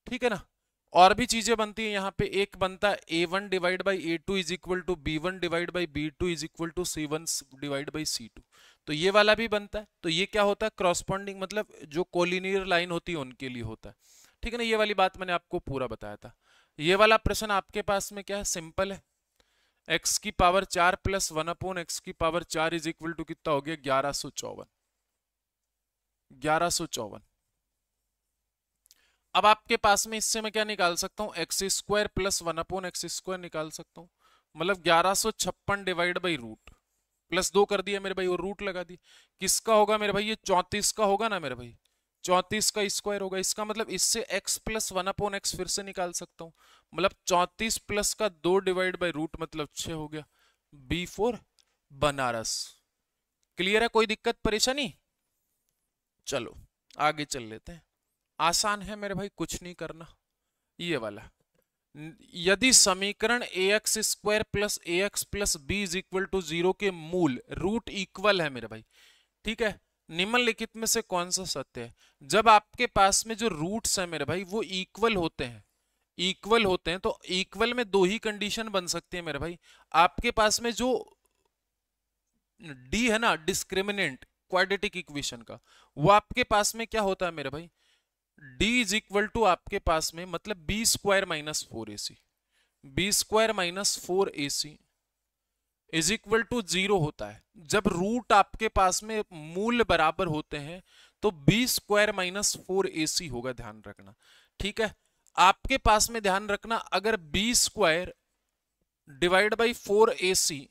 A: ठीक है ना। और भी चीजें बनती है यहाँ पे, एक बनता है A1 divide by A2 is equal to B1 divide by B2 is equal to C1 divide by C2, तो ये वाला भी बनता है। तो ये क्या होता है क्रॉसपॉन्डिंग, मतलब जो कोलिनियर लाइन होती है उनके लिए होता है, ठीक है ना। ये वाली बात मैंने आपको पूरा बताया था। ये वाला प्रश्न आपके पास में क्या है, सिंपल है, x की पावर 4 प्लस 1 अपॉन x की पावर 4 इज इक्वल टू कितना हो गया 1154, 1154। अब आपके पास में इससे मैं क्या निकाल सकता हूं, x square plus 1 upon x square निकाल सकता हूं, मतलब 1156 डिवाइड बाई रूट प्लस 2 कर दिया मेरे भाई और रूट लगा दी, किसका होगा मेरे भाई, ये 34 का होगा ना मेरे भाई, 34 का स्क्वायर होगा, इसका मतलब इससे x प्लस 1 अपॉन एक्स फिर से निकाल सकता हूं, मतलब 34 प्लस का 2 डिवाइड बाई रूट मतलब 6 हो गया, B4 बनारस। क्लियर है, कोई दिक्कत परेशानी, चलो आगे चल लेते हैं। आसान है मेरे भाई, कुछ नहीं करना। ये वाला, यदि समीकरण ax square plus ax plus B is equal to 0 के मूल रूट इक्वल है मेरे भाई, ठीक है, निम्नलिखित में से कौन सा सत्य है। जब आपके पास में जो रूट्स है मेरे भाई वो इक्वल होते हैं, इक्वल होते हैं, तो इक्वल में दो ही कंडीशन बन सकती है मेरे भाई। आपके पास में जो डी है ना, डिस्क्रिमिनेंट क्वाड्रेटिक इक्वेशन का, वो आपके पास में क्या होता है मेरे भाई, d इज इक्वल टू आपके पास में मतलब B square minus 4ac, B square minus 4ac is equal to 0 होता है। जब रूट आपके पास में मूल बराबर होते हैं तो बी स्क्वायर माइनस 4ac होगा, ध्यान रखना, ठीक है। आपके पास में ध्यान रखना, अगर B square divide by 4ac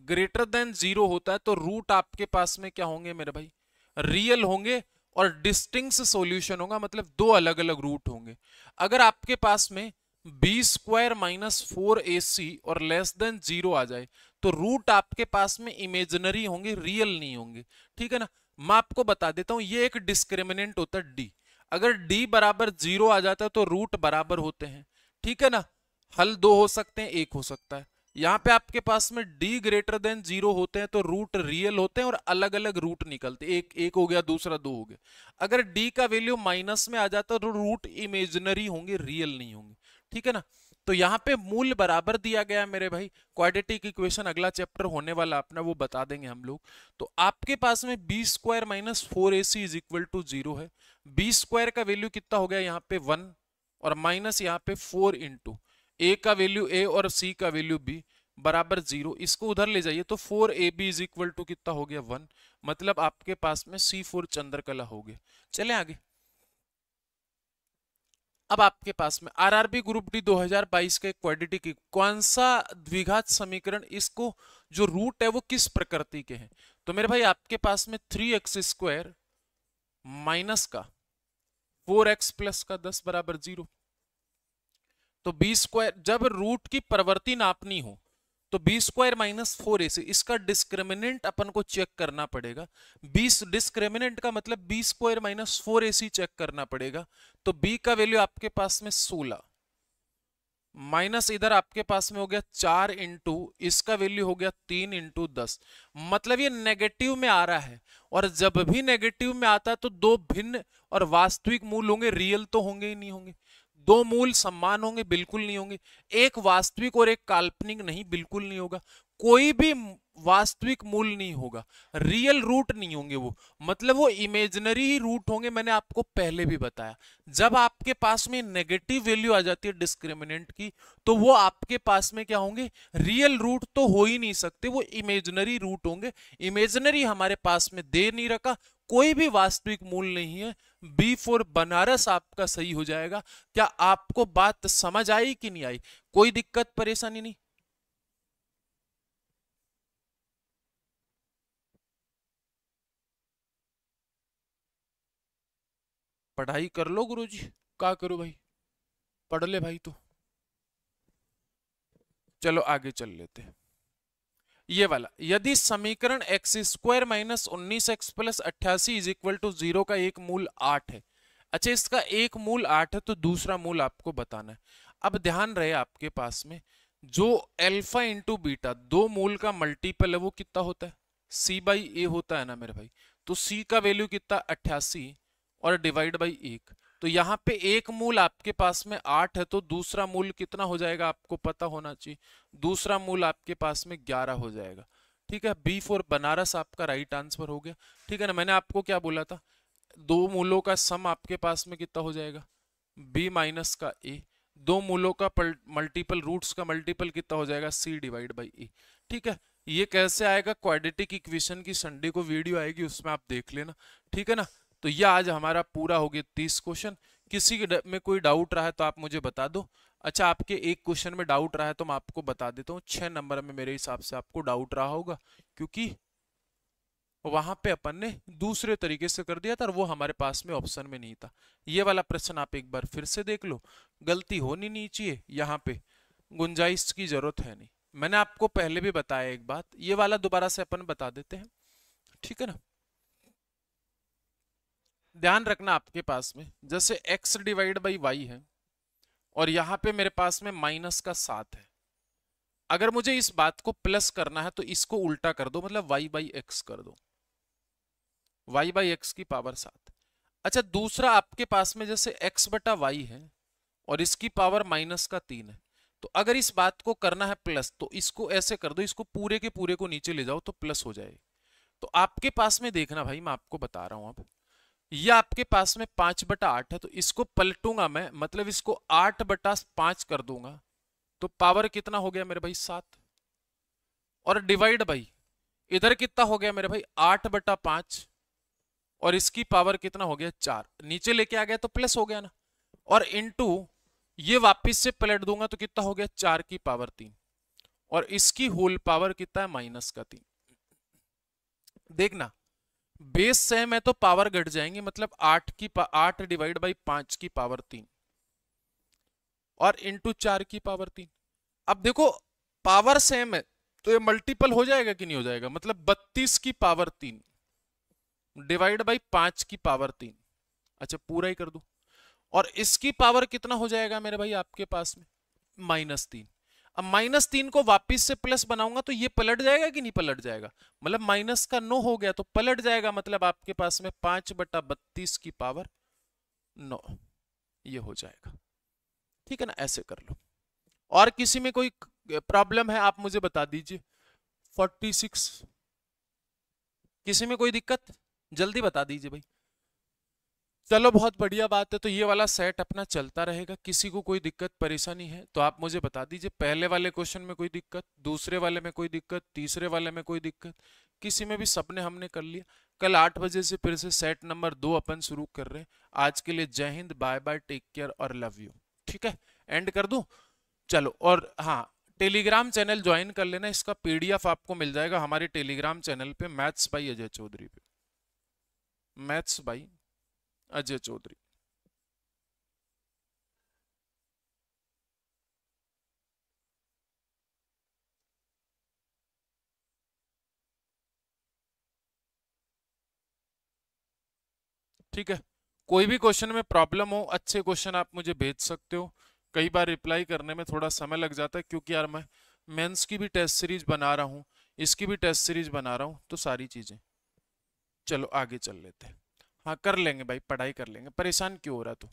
A: greater than 0 होता है तो रूट आपके पास में क्या होंगे मेरे भाई, रियल होंगे और डिस्टिंक्ट सॉल्यूशन होगा, मतलब दो अलग अलग रूट होंगे। अगर आपके पास में बी स्क्वायर माइनस 4ac और लेस देन 0 आ जाए तो रूट आपके पास में इमेजिनरी होंगे, रियल नहीं होंगे, ठीक है ना। मैं आपको बता देता हूं, ये एक डिस्क्रिमिनेंट होता है d, अगर d बराबर 0 आ जाता है तो रूट बराबर होते हैं, ठीक है ना। हल दो हो सकते हैं, एक हो सकता है, यहाँ पे आपके पास में d ग्रेटर देन 0 होते हैं तो रूट रियल होते हैं और अलग अलग रूट निकलते हैं, एक एक हो गया, दूसरा 2 हो गया। अगर d का वैल्यू माइनस में आ जाता तो रूट इमेजिनरी होंगे, रियल नहीं होंगे, ठीक है ना। तो यहाँ पे मूल बराबर दिया गया मेरे भाई। क्वाड्रेटिक इक्वेशन अगला चैप्टर होने वाला अपना, वो बता देंगे हम लोग। तो आपके पास में B square minus 4ac is equal to 0 है। बी स्क्वायर का वैल्यू कितना हो गया यहाँ पे 1 और माइनस यहाँ पे 4 इंटू ए का वैल्यू a और c का वैल्यू b बराबर 0। इसको उधर ले जाइए तो 4ab इज इक्वल टू कितना हो गया 1, मतलब आपके पास में C4 चंद्रकला हो गया। चले आगे। अब आपके पास में आरआरबी ग्रुप डी 2022 का एक क्वाड्रेटिक, कौन सा द्विघात समीकरण, इसको जो रूट है वो किस प्रकृति के हैं। तो मेरे भाई आपके पास में 3x स्क्वायर माइनस का 4x प्लस का 10 बराबर 0। तो बी स्क्वायर, जब रूट की प्रवृत्ति नापनी हो तो बी स्क्वायर माइनस 4ac, इसका डिस्क्रिमिनेंट अपन को चेक करना पड़ेगा। डिस्क्रिमिनेंट का मतलब B square minus 4ac check करना पड़ेगा। तो b का वैल्यू आपके पास में 16 माइनस इधर आपके पास में हो गया 4 इंटू इसका वैल्यू हो गया 3 इंटू 10, मतलब ये नेगेटिव में आ रहा है। और जब भी नेगेटिव में आता है तो दो भिन्न और वास्तविक मूल होंगे, रियल तो होंगे ही नहीं होंगे। दो मूल समान होंगे, बिल्कुल नहीं होंगे। एक वास्तविक और एक काल्पनिक नहीं, बिल्कुल नहीं होगा। कोई भी वास्तविक मूल नहीं होगा, रियल रूट नहीं होंगे वो, मतलब वो इमेजिनरी ही रूट होंगे। मैंने आपको पहले भी बताया, जब आपके पास में नेगेटिव वैल्यू आ जाती है डिस्क्रिमिनेंट की तो वो आपके पास में क्या होंगे, रियल रूट तो हो ही नहीं सकते, वो इमेजिनरी रूट होंगे। इमेजिनरी हमारे पास में दे नहीं रखा, कोई भी वास्तविक मूल नहीं है। B4 बनारस आपका सही हो जाएगा। क्या आपको बात समझ आई कि नहीं आई, कोई दिक्कत परेशानी नहीं। पढ़ाई कर लो गुरुजी, क्या करो भाई, पढ़ ले भाई। तो चलो आगे चल लेते हैं। ये वाला, यदि समीकरण X square minus 19x plus 88 is equal to 0 का एक मूल 8 है। अच्छा, इसका एक मूल 8 है तो दूसरा मूल आपको बताना है। अब ध्यान रहे आपके पास में जो अल्फा इंटू बीटा दो मूल का मल्टीपल है वो कितना होता है, c बाई ए होता है ना मेरे भाई। तो c का वैल्यू कितना 88 और डिवाइड बाई 1। तो यहाँ पे एक मूल आपके पास में 8 है तो दूसरा मूल कितना हो जाएगा आपको पता होना चाहिए। दूसरा मूल आपके पास में 11 हो जाएगा। ठीक है, B4 बनारस आपका राइट आंसर हो गया। ठीक है ना, मैंने आपको क्या बोला था, दो मूलों का सम आपके पास में कितना हो जाएगा, b माइनस का a। दो मूलों का मल्टीपल, रूट्स का मल्टीपल कितना हो जाएगा, c डिवाइड बाई a। ठीक है, ये कैसे आएगा, क्वाड्रेटिक इक्वेशन की संडे को वीडियो आएगी, उसमें आप देख लेना। ठीक है ना, तो ये आज हमारा पूरा हो गया 30 क्वेश्चन। किसी में कोई डाउट रहा है तो आप मुझे बता दो। अच्छा, आपके एक क्वेश्चन में डाउट रहा है तो मैं आपको बता देता हूँ, 6 नंबर में मेरे हिसाब से आपको डाउट रहा होगा, क्योंकि वहां पे अपन ने दूसरे तरीके से कर दिया था और वो हमारे पास में ऑप्शन में नहीं था। ये वाला प्रश्न आप एक बार फिर से देख लो, गलती होनी नहीं चाहिए, यहाँ पे गुंजाइश की जरूरत है नहीं। मैंने आपको पहले भी बताया एक बात, ये वाला दोबारा से अपन बता देते हैं। ठीक है ना, ध्यान रखना आपके पास में जैसे x डिवाइड बाई वाई है और यहाँ पे मेरे पास में माइनस का 7 है। अगर मुझे इस बात को प्लस करना है तो इसको उल्टा कर दो, मतलब y बाई एक्स कर दो, y बाई एक्स की पावर 7। अच्छा, दूसरा आपके पास में जैसे x बटा वाई है और इसकी पावर माइनस का 3 है। तो अगर इस बात को करना है प्लस तो इसको ऐसे कर दो, इसको पूरे के पूरे को नीचे ले जाओ तो प्लस हो जाए। तो आपके पास में देखना भाई, मैं आपको बता रहा हूं अब, ये आपके पास में 5 बटा 8 है तो इसको पलटूंगा मैं, मतलब इसको 8 बटा 5 कर दूंगा तो पावर कितना हो गया मेरे भाई 7। और डिवाइड बाई इधर कितना हो गया मेरे भाई 8 बटा 5 और इसकी पावर कितना हो गया 4, नीचे लेके आ गया तो प्लस हो गया ना। और इनटू ये वापिस से पलट दूंगा तो कितना हो गया 4 की पावर 3 और इसकी होल पावर कितना है माइनस का 3। देखना बेस सेम है तो पावर घट जाएंगे, मतलब 8 डिवाइड बाई 5 की पावर 3 और इंटू 4 की पावर 3। अब देखो पावर सेम है तो ये मल्टीपल हो जाएगा कि नहीं हो जाएगा, मतलब 32 की पावर 3 डिवाइड बाई 5 की पावर 3। अच्छा, पूरा ही कर दो और इसकी पावर कितना हो जाएगा मेरे भाई आपके पास में -3। अब -3 को वापिस से प्लस बनाऊंगा तो ये पलट जाएगा कि नहीं पलट जाएगा, मतलब माइनस का 9 हो गया तो पलट जाएगा, मतलब आपके पास में 5/32 की पावर 9 ये हो जाएगा। ठीक है ना, ऐसे कर लो। और किसी में कोई प्रॉब्लम है आप मुझे बता दीजिए। 46 किसी में कोई दिक्कत जल्दी बता दीजिए भाई। चलो बहुत बढ़िया बात है, तो ये वाला सेट अपना चलता रहेगा। किसी को कोई दिक्कत परेशानी है तो आप मुझे बता दीजिए। पहले वाले क्वेश्चन में कोई दिक्कत, दूसरे वाले में कोई दिक्कत, तीसरे वाले में कोई दिक्कत, किसी में भी सबने हमने कर लिया। कल 8 बजे से फिर से सेट नंबर 2 अपन शुरू कर रहे हैं। आज के लिए Jai Hind, bye bye, take care और लव यू। ठीक है, एंड कर दूं? चलो, और हाँ, टेलीग्राम चैनल ज्वाइन कर लेना, इसका पीडीएफ आपको मिल जाएगा हमारे टेलीग्राम चैनल पे, मैथ्स बाई अजय चौधरी पे, मैथ्स बाई अजय चौधरी। ठीक है, कोई भी क्वेश्चन में प्रॉब्लम हो, अच्छे क्वेश्चन आप मुझे भेज सकते हो। कई बार रिप्लाई करने में थोड़ा समय लग जाता है क्योंकि यार मैं मेंस की भी टेस्ट सीरीज बना रहा हूँ, इसकी भी टेस्ट सीरीज बना रहा हूँ, तो सारी चीजें। चलो आगे चल लेते हैं। हाँ कर लेंगे भाई, पढ़ाई कर लेंगे, परेशान क्यों हो रहा तू।